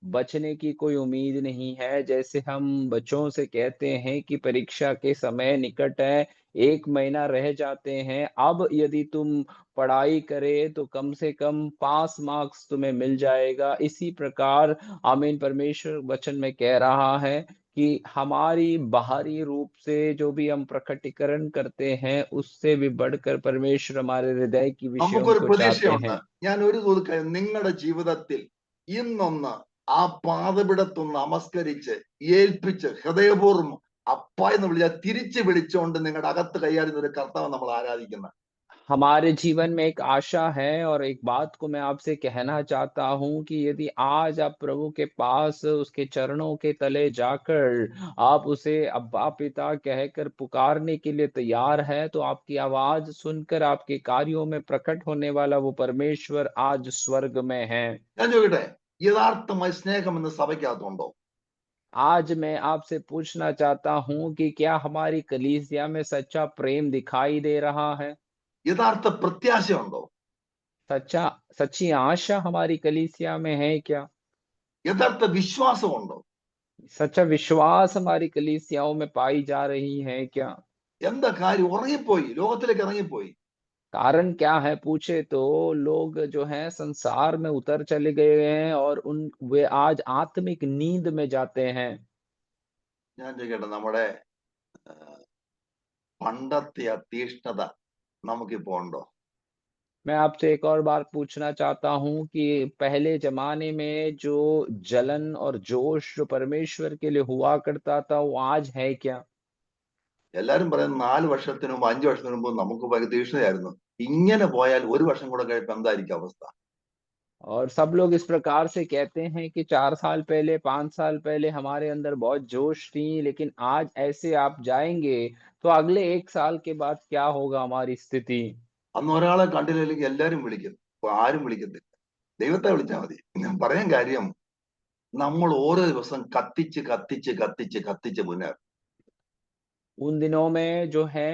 बचने की कोई उम्मीद नहीं है। जैसे हम बच्चों से कहते हैं कि परीक्षा के समय निकट है, 1 महीना रह जाते हैं, अब यदि तुम पढ़ाई करे तो कम से कम पास मार्क्स तुम्हें मिल जाएगा। इसी प्रकार आमीन परमेश्वर वचन में कह रहा है कि हमारी बाहरी रूप से जो भी हम प्रकटीकरण करते हैं उससे भी बढ़कर परमेश्वर हमारे हृदय की विषयों നമുക്കൊരു को चाहते പ്രതീക്ഷയുണ്ട്. हैं। ഞാൻ ഒരു നിങ്ങളുടെ ജീവിതത്തിൽ ഇന്നൊന്ന് ആ പാതപിടത്തൊന്ന് നമസ്കരിച്ച് ഏൽപ്പിച്ച് ഹൃദയപൂർവ്വം അപ്പ എന്ന് വിളിച്ചാൽ തിരിച്ചു വിളിച്ചുകൊണ്ട് നിങ്ങളുടെ അകത്ത് കൈകാര്യം ഒരു കർത്താവ് നമ്മൾ ആരാധിക്കുന്നത്. हमारे जीवन में एक आशा है और एक बात को मैं आपसे कहना चाहता हूँ कि यदि आज आप प्रभु के पास उसके चरणों के तले जाकर आप उसे अब्बा पिता कहकर पुकारने के लिए तैयार है तो आपकी आवाज सुनकर आपके कार्यों में प्रकट होने वाला वो परमेश्वर आज स्वर्ग में है। ഞാൻ ചോദിക്കട്ടെ, യഥാർത്ഥമായ സ്നേഹം എന്ന് സഭയ്ക്കകത്തുണ്ടോ? आज मैं आपसे पूछना चाहता हूँ कि क्या हमारी कलीसिया में सच्चा प्रेम दिखाई दे रहा है? യഥാർത്ഥ പ്രത്യാശയുണ്ടോ? सच्चा सच्ची आशा हमारी कलीसिया में है क्या? യഥാർത്ഥ വിശ്വാസമുണ്ടോ? सच्चा विश्वास हमारी कलीसियाओं में पाई जा रही है क्या? എന്താ കാര്യം? ഉറങ്ങിപ്പോയി, ലോകത്തിലേക്ക് ഇറങ്ങിപ്പോയി. कारण क्या है पूछे तो लोग जो हैं संसार में उतर चले गए हैं और उन वे आज आत्मिक नींद में जाते हैं। ഞാൻ ചോദിക്കട്ടെ, നമ്മുടെ പണ്ടത്തെ ആ തീഷ്ണത നമുക്കിപ്പോ ഉണ്ടോ? मैं आपसे एक और बात पूछना चाहता हूँ कि पहले जमाने में जो जलन और जोश जो परमेश्वर के लिए हुआ करता था वो आज है क्या? എല്ലാരും പറയുന്നത് 4 വർഷത്തിന് മുമ്പ് 5 വർഷത്തിന് മുമ്പ് നമുക്ക് ഭയങ്കര തീക്ഷ്ണതയായിരുന്നു. ഇങ്ങനെ പോയാൽ 1 വർഷം കൂടെ കഴിയുമ്പോൾ എന്തായിരിക്കും അവസ്ഥ? और सब लोग इस प्रकार से कहते हैं कि 4 साल पहले, 5 साल पहले हमारे अंदर बहुत जोश थी, लेकिन आज ऐसे आप जाएँगे, तो अगले 1 साल के बाद क्या होगा हमारी स्थिति? അന്ന് ഒരാളെ കണ്ടില്ലെങ്കിൽ എല്ലാരും വിളിക്കും. ഇപ്പൊ ആരും വിളിക്കത്തില്ല. ദൈവത്തെ വിളിച്ചാൽ മതി. ഞാൻ പറയാൻ കാര്യം, നമ്മൾ ഓരോ ദിവസം കത്തിച്ച് കത്തിച്ച് കത്തിച്ച് കത്തിച്ച് മുന്നേറും. उन दिनों में जो है,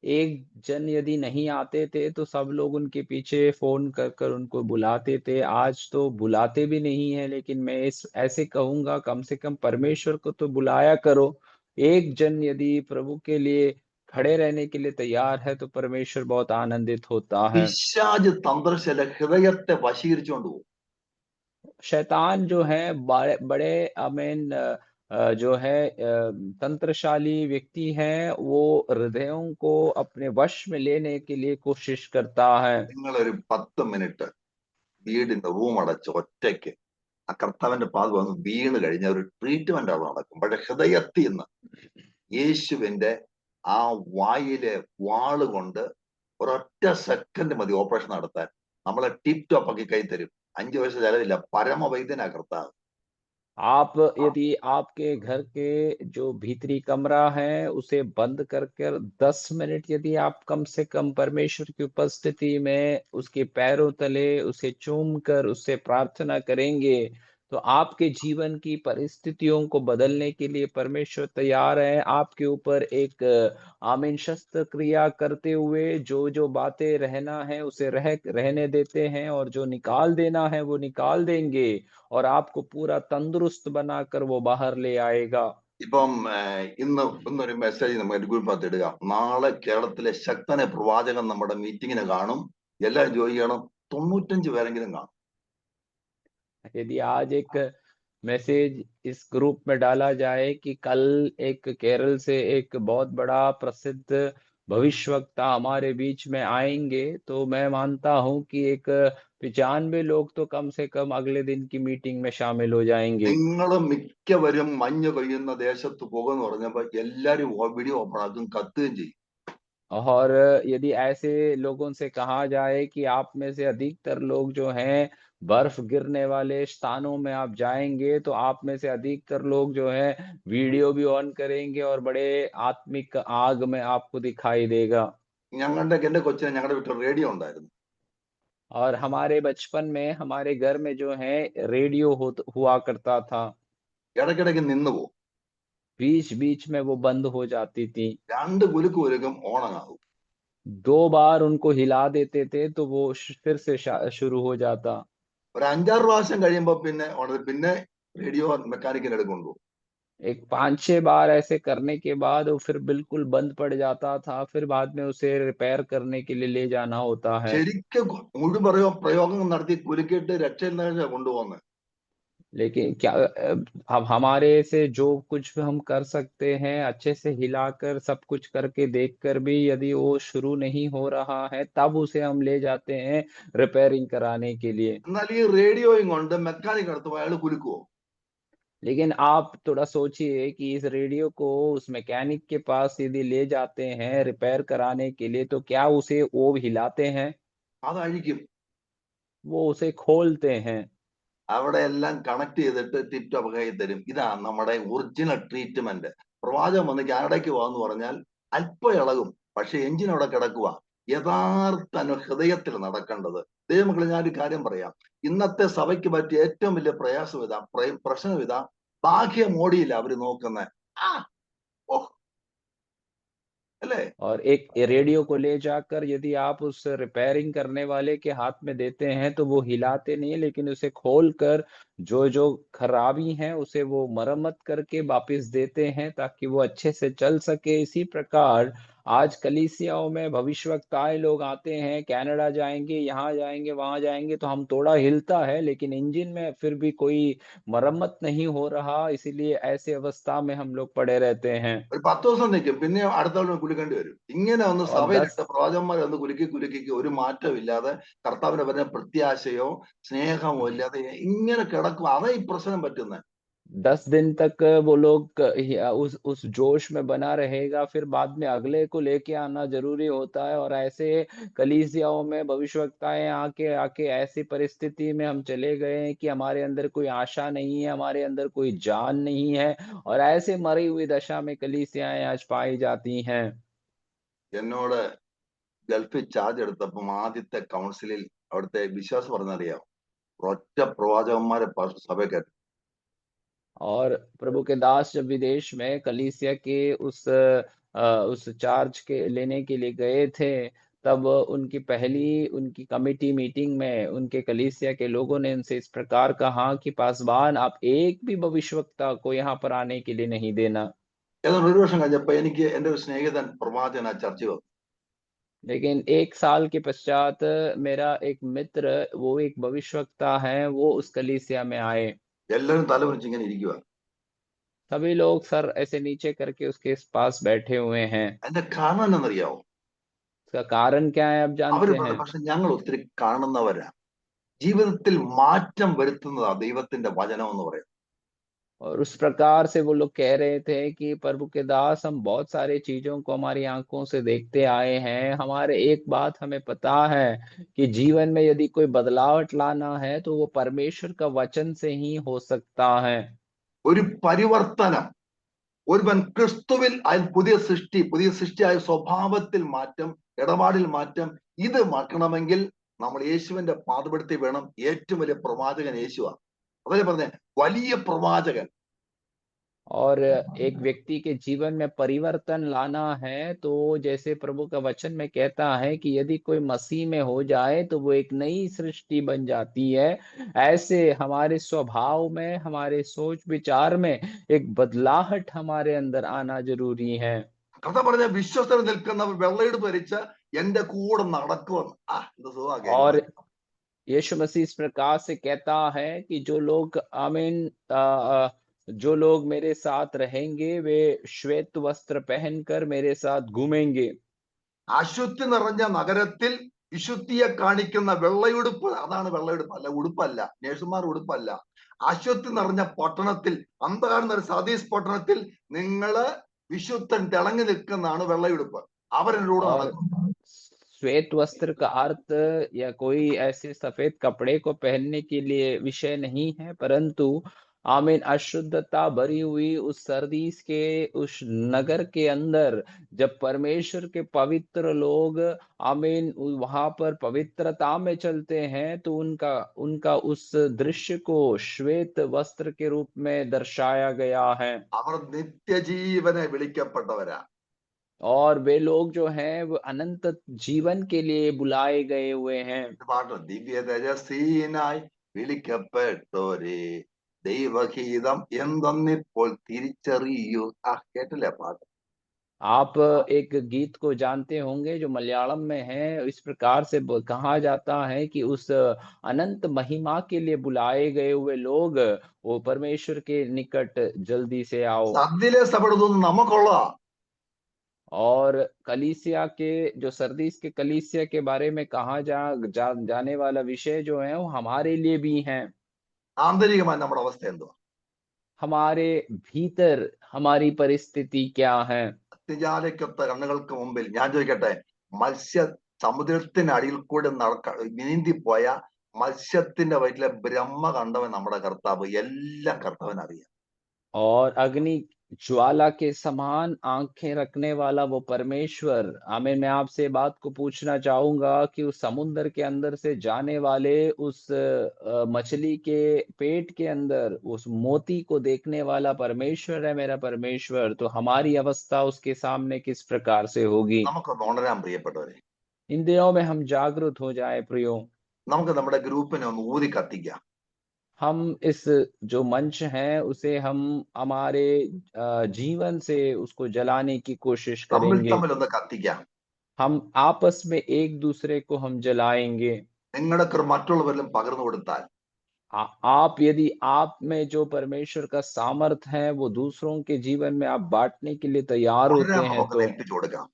एक जन यदि नहीं आते थे, तो सब लोग उनके पीछे फ़ोन कर कर उनको बुलाते थे। आज तो बुलाते भी नहीं हैं, लेकिन मैं इस ऐसे कहूँगा, कम से कम परमेश्वर को तो बुलाया करो। एक जन यदि प्रभु के लिए खड़े रहने के लिए तैयार है, तो परमेश्वर बहुत आनंदित होता है। പിശാച് തന്ത്രശാല ഹൃദയത്തെ വശീകരിച്ചുകൊണ്ട് പോകും. शैतान जो है बड़े बड़े जो है तंत्रशाली व्यक्ति है, वो हृदयों को अपने वश में लेने के लिए कोशिश करता है। നിങ്ങളൊരു 10 മിനിറ്റ് വീടിന്റെ റൂം അടച്ച് ഒറ്റയ്ക്ക് ആ കർത്താവിന്റെ പാത വന്ന് വീണ് കഴിഞ്ഞ ഒരു ട്രീറ്റ്മെന്റ് അവിടെ നടക്കും. പക്ഷെ ഹൃദയത്തിൽ നിന്ന് യേശുവിന്റെ ആ വായിലെ വാള് കൊണ്ട് ഒരൊറ്റ സെക്കൻഡ് മതി ഓപ്പറേഷൻ നടത്താൻ. നമ്മളെ ടിപ് ടോപ്പ് ആക്കി കൈ തരും. 5 പൈസ ചെലവില്ല. പരമവൈദ്യനാ കർത്താവ്. आप यदि आपके घर के जो भीतरी कमरा है, उसे बंद कर कर 10 मिनट यदि आप कम से कम परमेश्वर की उपस्थिति में उसके पैरों तले उसे चूम कर उससे प्रार्थना करेंगे, तो आपके जीवन की परिस्थितियों को बदलने के लिए परमेश्वर तैयार है। आपके ऊपर एक आमीन शस्त्रक्रिया करते हुए जो बातें रहना है उसे रहने देते हैं, और जो निकाल देना है वो निकाल देंगे, और आपको पूरा तंदुरुस्त बनाकर वो बाहर ले आएगा। ഇപ്പം ഇന്നൊരു മെസ്സേജ് നമ്മുടെ ഗ്രൂപ്പിനകത്ത് ഇടുക. നാളെ കേരളത്തിലെ ശക്തനെ പ്രവാചകൻ നമ്മുടെ മീറ്റിങ്ങിന് കാണും. എല്ലാവരും ജോയിൻ 95 പേരെങ്കിലും കാണും. यदि आज एक मैसेज इस ग्रुप में डाला जाए कि कल एक केरल से एक बहुत बड़ा प्रसिद्ध भविष्यवक्ता हमारे बीच में आएंगे, तो मैं मानता हूं कि एक 95 लोग तो कम से कम अगले दिन की मीटिंग में शामिल हो जाएंगे। നിങ്ങൾ മിക്കവരും മഞ്ഞ് പെയ്യുന്ന ദേശത്ത് പോകുമെന്ന് പറഞ്ഞപ്പോ എല്ലാരും വീഡിയോ ഓപ്പൺ ആക്കും, കത്തുകയും ചെയ്യും. और यदि ऐसे लोगों से कहा जाए कि आप में से अधिकतर लोग जो हैं बर्फ गिरने वाले स्थानों में आप जाएंगे, तो आप में से अधिकतर लोग जो है वीडियो भी ऑन करेंगे और बड़े आत्मिक आग में आपको दिखाई देगा। എന്റെ കൊച്ചിനെ ഞങ്ങളുടെ വീട്ടിൽ റേഡിയോ ഉണ്ടായിരുന്നു. और हमारे बचपन में हमारे घर में जो है रेडियो हुआ करता था। ഇടയ്ക്കിടയ്ക്ക് നിന്ന് പോകും. बीच बीच में वो बंद हो जाती थी। 2 കുലുക്ക് കുലുക്കും ഓണാകും. 2 बार उनको हिला देते थे तो वो फिर से शुरू हो जाता। ഒരു 5-6 പ്രാവശ്യം കഴിയുമ്പോ പിന്നെ റേഡിയോ മെക്കാനിക്കിന്റെ അടുത്ത് കൊണ്ടുപോകും. एक 5-6 बार ऐसे करने के बाद वो फिर बिल्कुल बंद पड़ जाता था, फिर बाद में उसे रिपेयर करने के लिए ले जाना होता है। ശരിക്കും മുഴുവൻ പ്രയോഗം നടത്തി കുലുക്കിയിട്ട് രക്ഷയില്ലാതെ കൊണ്ടുപോകുന്നത്. लेकिन क्या अब हमारे से जो कुछ भी हम कर सकते हैं, अच्छे से हिलाकर सब कुछ करके देखकर भी यदि वो शुरू नहीं हो रहा है, तब उसे हम ले जाते हैं रिपेयरिंग कराने के लिए। എന്നാൽ ഈ റേഡിയോയും കൊണ്ട് മെക്കാനിക് അടുത്ത് പോയി അയാൾ കുലുക്കുവോ? लेकिन आप थोड़ा सोचिए कि इस रेडियो को उस मैकेनिक के पास यदि ले जाते हैं रिपेयर कराने के लिए, तो क्या उसे वो हिलाते हैं? അത് അഴിക്കും. वो उसे खोलते हैं। അവിടെ എല്ലാം കണക്ട് ചെയ്തിട്ട് ടിപ് ടോപ്പ് കൈ തരും. ഇതാണ് നമ്മുടെ ഒറിജിനൽ ട്രീറ്റ്മെന്റ്. പ്രവാചകം വന്ന് കാനഡയ്ക്ക് പോകാന്ന് പറഞ്ഞാൽ അല്പം ഇളകും, പക്ഷെ എഞ്ചിൻ അവിടെ കിടക്കുക. യഥാർത്ഥ ഹൃദയത്തിൽ നടക്കേണ്ടത്. ദൈവമക്കളെ, ഞാനൊരു കാര്യം പറയാം. ഇന്നത്തെ സഭയ്ക്ക് പറ്റിയ ഏറ്റവും വലിയ പ്രയാസം ഇതാ, പ്രശ്നം ഇതാ, ബാഹ്യ മോടിയില്ല അവര് നോക്കുന്നത്. ആ ഓ അല്ലേ? और एक रेडियो को ले जाकर यदि आप उस रिपेयरिंग करने वाले के हाथ में देते हैं, तो वो हिलाते नहीं, लेकिन उसे खोलकर जो खराबी है उसे वो मरम्मत करके वापस देते हैं, ताकि वो अच्छे से चल सके। इसी प्रकार आज कलीसियाओं में भविष्यवक्ताएं लोग आते हैं, कनाडा जाएंगे, यहाँ जाएंगे, वहां जाएंगे, तो हम थोड़ा हिलता है, लेकिन इंजन में फिर भी कोई मरम्मत नहीं हो रहा, इसीलिए ऐसे अवस्था में हम लोग पड़े रहते हैं। ഒരു 10 ദിവസം നിൽക്കും, പിന്നെ അടുത്തവണ് കുലുക്കേണ്ടി വരും. ഇങ്ങനെ ഒന്ന് और സഭയിലിട്ട 10 പ്രവാചകന്മാരെ ഒന്ന് കുലുക്കി കുലുക്കി ഒരു മാറ്റം ഇല്ലാതെ, കർത്താവിനെ പറഞ്ഞ പ്രത്യാശയോ സ്നേഹമോ ഇല്ലാതെ ഇങ്ങനെ കിടക്കും. അതാ ഈ പ്രശ്നം പറ്റുന്നത്. 10 दिन तक वो लोग उस जोश में बना रहेगा, फिर बाद में अगले को लेके आना ज़रूरी होता है। और ऐसे कलीसियाओं में भविष्यवक्ताएँ आके आके ऐसी परिस्थिति में हम चले गए हैं कि हमारे अंदर कोई आशा नहीं है, हमारे अंदर कोई जान नहीं है, और ऐसे मरी हुई दशा में कलीसियाएँ आज पाई जाती हैं। എന്നോട് ഗൾഫിൽ ചാർജ് എടുത്തപ്പം ആദ്യത്തെ കൗൺസിലിൽ അവിടുത്തെ വിശ്വാസം പറഞ്ഞറിയാം, ഒറ്റ പ്രവാചകന്മാരെ സഭ കേട്ടു. और प्रभु के दास जब विदेश में कलीसिया के उस चार्ज के लेने के लिए गए थे, तब उनकी कमिटी मीटिंग में उनके कलीसिया के लोगों ने उनसे इस प्रकार कहा कि पासवान, आप एक भी भविष्यवक्ता को यहाँ पर आने के लिए नहीं देना। ഏതാണ്ട് ഒരു വർഷം കഴിഞ്ഞപ്പോ എനിക്ക് എന്റെ ഒരു സ്നേഹിതൻ പ്രവാചകൻ ആ ചർച്ച വന്നു. लेकिन 1 साल के पश्चात मेरा एक मित्र, वो एक भविष्यवक्ता हैं, वो उस कलीसिया में आए। എല്ലാവരും തലകുനിച്ച് ഇങ്ങനെ ഇരിക്കുക. सभी लोग सर ऐसे नीचे करके उसके पास बैठे हुए हैं। അതിന്റെ കാരണം എന്താണെന്നറിയാവോ? इसका कारण क्या है, आप അവര് जानते हैं? പറഞ്ഞു, പക്ഷെ ഞങ്ങൾ ഒത്തിരി കാണുന്നവരാ, ജീവിതത്തിൽ മാറ്റം വരുത്തുന്നതാ ദൈവത്തിന്റെ വചനം എന്ന് പറയും. और उस प्रकार से वो लोग कह रहे थे कि प्रभु के दास, हम बहुत सारी चीजों को हमारी आंखों से देखते आए हैं। हमारे एक बात हमें पता है कि जीवन में यदि कोई बदलावट लाना है तो वो परमेश्वर का वचन से ही हो सकता है। ഒരു പരിവർത്തനം, ഒരുവൻ ക്രിസ്തുവിൽ പുതിയ സൃഷ്ടിയായ സ്വഭാവത്തിൽ മാറ്റം, ഇടപാടിൽ മാറ്റം, ഇത് മാറ്റണമെങ്കിൽ നമ്മൾ യേശുവിന്റെ പാദപീഠത്തിൽ വേണം. ഏറ്റവും വലിയ പ്രവാചകൻ യേശുവാ. അതല്ലേ പറഞ്ഞേ, വലിയ പ്രവാചകൻ. और एक व्यक्ति के जीवन में परिवर्तन लाना है तो जैसे प्रभु का वचन में कहता है कि यदि कोई मसीह में हो जाए तो वो एक नई सृष्टि बन जाती है। ऐसे हमारे स्वभाव में, हमारे सोच विचार में एक बदलाहट हमारे अंदर आना जरूरी है। കഥ പറഞ്ഞ വിശ്വസ്തർ നിൽക്കുന്നവർ വെള്ളയെടുപ്പ് ധരിച്ച് എന്റെ കൂടെ നടക്കുമെന്ന്. എന്ത് സുഖമാ കേൾക്കാൻ. और यीशु मसीह इस प्रकार से कहता है कि जो लोग आमीन जो लोग मेरे साथ रहेंगे वे श्वेत वस्त्र पहनकर मेरे साथ घूमेंगे। അശുദ്ധി നിറഞ്ഞ നഗരത്തിൽ വിശുദ്ധിയെ കാണിക്കുന്ന വെള്ളയുടുപ്പ്, അതാണ് വെള്ളയുടുപ്പ്, അല്ല ഉടുപ്പല്ല, നേഴ്സുമാർ ഉടുപ്പല്ല. അശുദ്ധി നിറഞ്ഞ പട്ടണത്തിൽ, അന്ധകാരം നിറഞ്ഞ സതീഷ് പട്ടണത്തിൽ നിങ്ങള് വിശുദ്ധൻ തിളങ്ങി നിൽക്കുന്നതാണ് വെള്ളയുടുപ്പ്. അവരുടെ കൂടെ और നടക്കും. श्वेत वस्त्र का अर्थ या कोई ऐसे सफेद कपड़े को पहनने के लिए विषय नहीं है, परंतु आमीन अशुद्धता भरी हुई उस सरदीस के उस नगर के अंदर जब परमेश्वर के पवित्र लोग आमीन वहां पर पवित्रता में चलते हैं तो उनका उनका उस दृश्य को श्वेत वस्त्र के रूप में दर्शाया गया है। അവർ നിത്യജീവനെ വിളിക്കപ്പെട്ടവരാ. और वे लोग जो हैं वो अनंत जीवन के लिए बुलाए गए हुए हैं। പാട്ട്, ദിവ്യ തേജസ്വീനായി വിളിക്കപ്പെട്ടോരേ, ദൈവഗീതം എന്തെന്നിപ്പോൾ തിരിച്ചറിയൂ. കേട്ടില്ലേ പാട്ട്? आप एक गीत को जानते होंगे जो मलयालम में है। इस प्रकार से कहा जाता है कि उस अनंत महिमा के लिए बुलाए गए हुए लोग वो परमेश्वर के निकट जल्दी से आओ। സദ്യയിലെ സഭടുത്തൊന്നും നമുക്കുള്ളതാ. और कलीसिया के जो सरदीस के कलीसिया के बारे में जाने वाला विषय जो है वो हमारे लिए भी हैं। ആന്തരികമായി നമ്മുടെ അവസ്ഥ എന്തുവാ? हमारे भीतर हमारी परिस्थिति क्या है? അത്യജാലയ്ക്കൊത്ത കണ്ണുകൾക്ക് മുമ്പിൽ ഞാൻ ചോദിക്കട്ടെ, സമുദ്രത്തിനടിയിൽ കൂടെ നീന്തിപ്പോയ മത്സ്യത്തിന്റെ വയറ്റിലെ ബ്രഹ്മ കണ്ടവൻ നമ്മുടെ കർത്താവ്. എല്ലാം കർത്താവിനറിയാം. और अग्नि ज्वाला के समान आंखें रखने वाला वो परमेश्वर, आमीन। मैं आपसे बात को पूछना चाहूंगा कि उस समुद्र के अंदर से जाने वाले उस मछली के पेट के अंदर उस मोती को देखने वाला परमेश्वर है मेरा परमेश्वर, तो हमारी अवस्था उसके सामने किस प्रकार से होगी? നമുക്കൊന്ന് ഉണരാൻ പ്രിയപ്പെട്ടവരെ. इन दिनों में हम जागरूक हो जाए प्रियो। നമുക്ക് നമ്മുടെ ഗ്രൂപ്പിനെ ഒന്ന് ഊതി കത്തിക്കാം. हम इस जो मंच है उसे हम हमारे जीवन से उसको जलाने की कोशिश തമ്മിൽ करेंगे। തമ്മിൽ ഒന്ന് കത്തിക്കാം. हम आपस में एक दूसरे को हम जलाएंगे। നിങ്ങളുടെ മറ്റുള്ളവരിലും പകർന്നു കൊടുത്താൽ, आप यदि आप में जो परमेश्वर का सामर्थ है वो दूसरों के जीवन में आप बांटने के लिए तैयार വളരെ होते हैं നമുക്ക് तो ഏൽപ്പിച്ചു കൊടുക്കാം.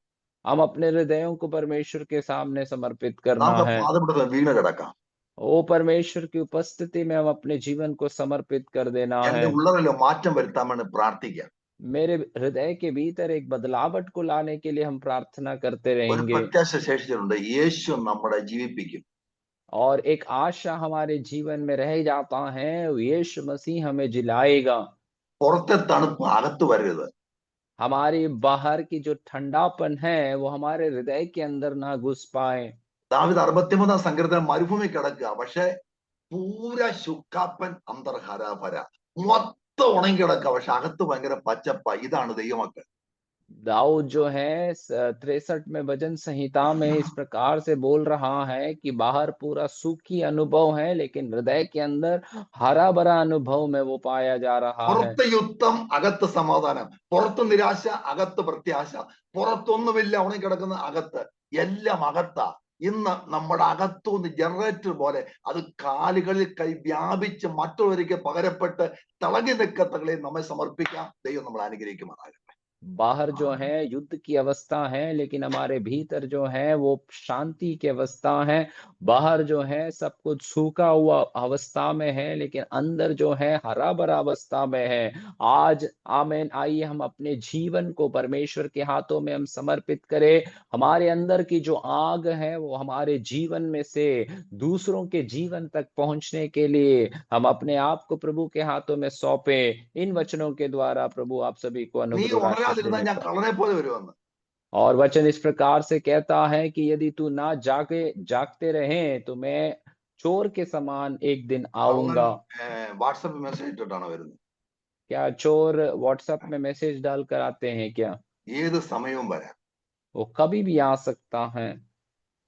हम अपने हृदयों को परमेश्वर के सामने समर्पित करना നമുക്ക് है। പാദപീഠത്തിൽ വീണ് കിടക്കാം. ओ परमेश्वर की उपस्थिति में हम अपने जीवन को समर्पित कर देना എന്റെ है। ഉള്ളതിൽ മാറ്റം വരുത്താൻ വേണ്ടി പ്രാർത്ഥിക്കാം. मेरे हृदय के भीतर एक बदलावट को लाने के लिए हम प्रार्थना करते ഒരു रहेंगे। പ്രത്യാശ ശേഷിച്ചിട്ടുണ്ട്, യേശു നമ്മളെ ജീവിപ്പിക്കും. और एक आशा हमारे जीवन में रह जाता है, यीशु मसीह हमें जिलाएगा। പുറത്തെ തണുപ്പ് അകത്ത് വരരുത്. हमारी बाहर की जो ठंडापन है वो हमारे हृदय के अंदर ना घुस पाए। ദാവീദ് 63 സങ്കീർത്തനം മരുഭൂമി കിടക്കുക, പക്ഷെ പൂര ശുക്കാപ്പൻ അന്തർഹരാഭര, മൊത്തം ഉണങ്ങി കിടക്കുക, പക്ഷെ അകത്ത് ഭയങ്കര പച്ചപ്പ. ഇതാണ് ദൈവമക്കൾ. दाऊद जो है 63 में भजन संहिता में इस प्रकार से बोल रहा है कि बाहर पूरा सूखी अनुभव है, लेकिन हृदय के अंदर हरा भरा अनुभव में वो पाया जा रहा है। പുറത്ത് യുദ്ധം, അകത്ത് സമാധാനം. പുറത്ത് നിരാശ, അകത്ത് പ്രത്യാശ. പുറത്തൊന്നുമില്ല, ഉണങ്ങിക്കിടക്കുന്ന അകത്ത്. എല്ലാം അകത്താ. ഇന്ന് നമ്മുടെ അകത്തുനിന്ന് ജനറേറ്റർ പോലെ അത് കാലുകളിൽ കൈ വ്യാപിച്ച് മറ്റുള്ളവർക്ക് പകരപ്പെട്ട് തിളങ്ങി നിൽക്കത്തകളെ നമ്മെ സമർപ്പിക്കാം. ദൈവം നമ്മളെ അനുഗ്രഹിക്കുമാറാകട്ടെ. बाहर जो है युद्ध की अवस्था है, लेकिन हमारे भीतर जो है वो शांति की अवस्था है। बाहर जो है सब कुछ सूखा हुआ अवस्था में है, लेकिन अंदर जो है हरा भरा अवस्था में है। आज आमीन, आइए हम अपने जीवन को परमेश्वर के हाथों में हम समर्पित करें। हमारे अंदर की जो आग है वो हमारे जीवन में से दूसरों के जीवन तक पहुंचने के लिए हम अपने आप को प्रभु के हाथों में सौंपे। इन वचनों के द्वारा प्रभु आप सभी को നീ अनुग्रह आशीष ഉണരാതിരുന്നാൽ देने ഞാൻ पाए। കള്ളനെ പോലെ വരുമെന്ന്. और वचन इस प्रकार से कहता है कि यदि तू ना जागते रहे तो मैं चोर के समान एक दिन കള്ളൻ आऊंगा। വാട്സപ്പ് മെസ്സേജ് ഇട്ടിട്ടാണ് വരുന്നത്. क्या चोर व्हाट्सएप में मैसेज डालकर आते हैं क्या? ഏത് സമയവും വരാം. वो कभी भी आ सकता है।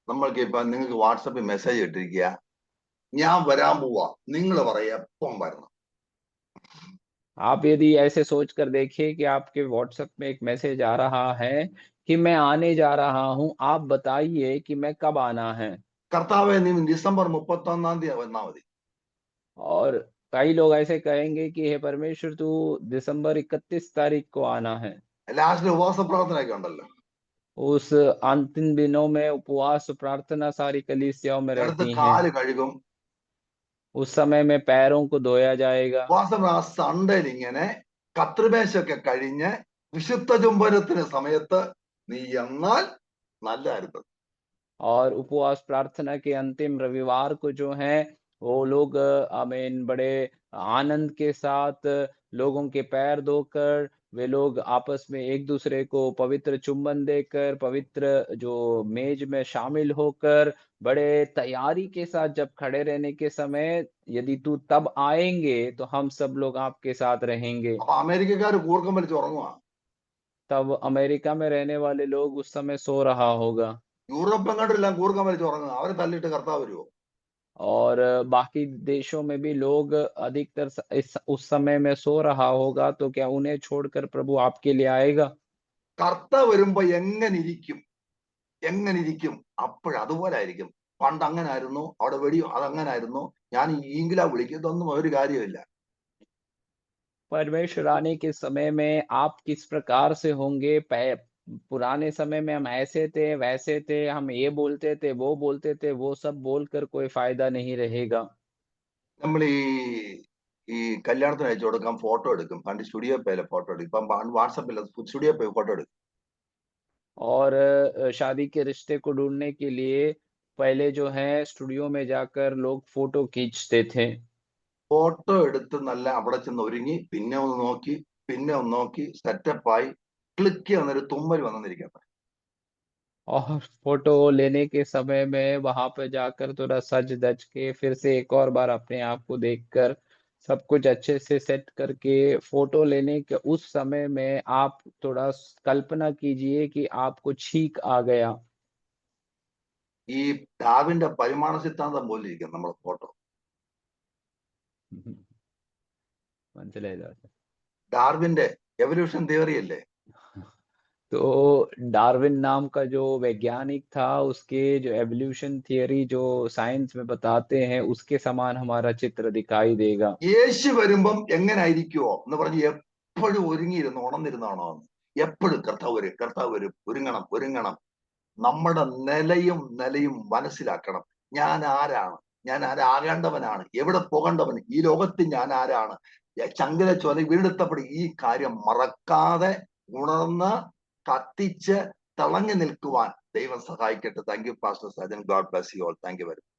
നമ്മൾക്ക് ഇപ്പൊ നിങ്ങൾക്ക് വാട്സപ്പിൽ മെസ്സേജ് ഇട്ടിരിക്കുക, ഞാൻ വരാൻ പോവാ, നിങ്ങൾ പറയാ എപ്പം വരണം. आप यदि ऐसे सोच कर देखिए कि आपके व्हाट्सएप में एक मैसेज आ रहा है कि मैं आने जा रहा हूं, आप बताइए कि मैं कब आना है। കർത്താവെ നീ ഡിസംബർ 31 വന്നാ മതി. और कई लोग ऐसे कहेंगे कि हे परमेश्वर तू दिसंबर 31 तारीख को आना है। ലാസ്റ്റ് ഉപവാസ പ്രാർത്ഥനയൊക്കെ ഉണ്ടല്ലോ, उस अंतिम दिनों में उपवास प्रार्थना सारी कलीसियाओं में എടുത്ത് रहती हैं। കാല് കഴുകും. उस समय में पैरों को धोया जाएगा। ഉപവാസ സൺഡേയിൽ ഇങ്ങനെ കത്രിമേശൊക്കെ കഴിഞ്ഞ് വിശുദ്ധ ചുംബനത്തിന് സമയത്ത് നീ എന്നാൽ നല്ലതായിരുന്നു. और उपवास प्रार्थना के अंतिम रविवार को जो है वो लोग आमीन बड़े आनंद के साथ लोगों के पैर धोकर वे लोग आपस में एक दूसरे को पवित्र चुंबन देकर पवित्र जो मेज में शामिल होकर बड़े तैयारी के साथ जब खड़े रहने के समय यदि तू तब आएंगे तो हम सब लोग आपके साथ रहेंगे। അപ്പൊ അമേരിക്കക്കാർ കൂർക്കം വലിച്ച് ഉറങ്ങുക, तब अमेरिका में रहने वाले लोग उस समय सो रहा होगा യൂറോപ്യൻ കൺട്രിയെല്ലാം കൂർക്കം വലിച്ച് ഉറങ്ങുക. അവരെ തല്ലിട്ട് കർത്താവ് വരുമോ? और बाकी देशों में भी लोग अधिकतर उस समय में सो रहा होगा, तो क्या उन्हें छोड़कर प्रभु आपके लिए आएगा? കർത്താവ് വരുമ്പോ എങ്ങനെ ഇരിക്കും, എങ്ങനെ ഇരിക്കും? അതുപോലെ ആയിരിക്കും. പണ്ട് അങ്ങനെ ആയിരുന്നു, അവിടെ വെടി അതങ്ങനെ ആയിരുന്നു, ഞാൻ ഈങ്കിലാ വിളിക്കും, ഇതൊന്നും ഒരു കാര്യമില്ല. परमेश्वर आने के समय में आप किस प्रकार से होंगे? पुराने समय में हम ऐसे थे, वैसे थे, हम ये बोलते थे, वो बोलते थे, वो सब बोलकर कोई फायदा नहीं रहेगा। നമ്മൾ ഈ കല്യാണത്തിന് അയച്ചു കൊടുക്കാൻ ഫോട്ടോ എടുക്കും. പണ്ട് സ്റ്റുഡിയോ പോയാലേ ഫോട്ടോ എടുക്കും. ഇപ്പം വാട്സപ്പിൽ സ്റ്റുഡിയോ പോയി ഫോട്ടോ എടുക്കും. और शादी के रिश्ते को ढूंढने के लिए पहले जो है स्टूडियो में जाकर लोग फोटो खींचते थे। ഫോട്ടോ എടുത്ത് നല്ല അവിടെ ചെന്ന് ഒരുങ്ങി, പിന്നെ ഒന്ന് നോക്കി, പിന്നെ ഒന്ന് നോക്കി, സെറ്റപ്പായി ക്ലിക്ക് ചെയ്യുന്നൊരു തുമ്മൽ വന്നിരിക്കട്ടെ. और फोटो लेने के समय में वहां पे जाकर थोड़ा सज धज के फिर से एक और बार अपने आप को देखकर सब कुछ अच्छे से सेट करके फोटो लेने के उस समय में आप थोड़ा कल्पना कीजिए कि आपको छींक आ गया। ഈ ഡാവിന്റെ പരിമാണ സിദ്ധാന്തം പോലെ ഇരിക്കും നമ്മുടെ ഫോട്ടോ. മനസ്സിലായില്ല? ഡാർവിന്റെ എവല്യൂഷൻ തിയറി അല്ലേ? तो डार्विन नाम का जो वैज्ञानिक था उसके जो एवोल्यूशन थियरी जो साइंस में बताते हैं उसके समान हमारा चित्र दिखाई देगा। യേശു വരുമ്പം എങ്ങനെ ആയിരിക്കുമോ എന്ന് പറഞ്ഞ് എപ്പോഴും ഒരുങ്ങിയിരുന്ന് ഉണർന്നിരുന്നാണോ? എപ്പോഴും കർത്താവ് വരും, കർത്താവ് വരും, ഒരുങ്ങണം, ഒരുങ്ങണം. നമ്മുടെ നിലയും മനസ്സിലാക്കണം. ഞാൻ ആരാണ്, ഞാൻ ആരാകേണ്ടവനാണ്, എവിടെ പോകേണ്ടവൻ, ഈ ലോകത്തിൽ ഞാൻ ആരാണ്, ചങ്കല ചോല വീണ്ടെടുത്തപ്പോൾ ഈ കാര്യം മറക്കാതെ ഉണർന്ന് കത്തിച്ച് തിളങ്ങി നിൽക്കുവാൻ ദൈവം സഹായിക്കട്ടെ. Thank you pastor Sajan. God bless you all. Thank you very much.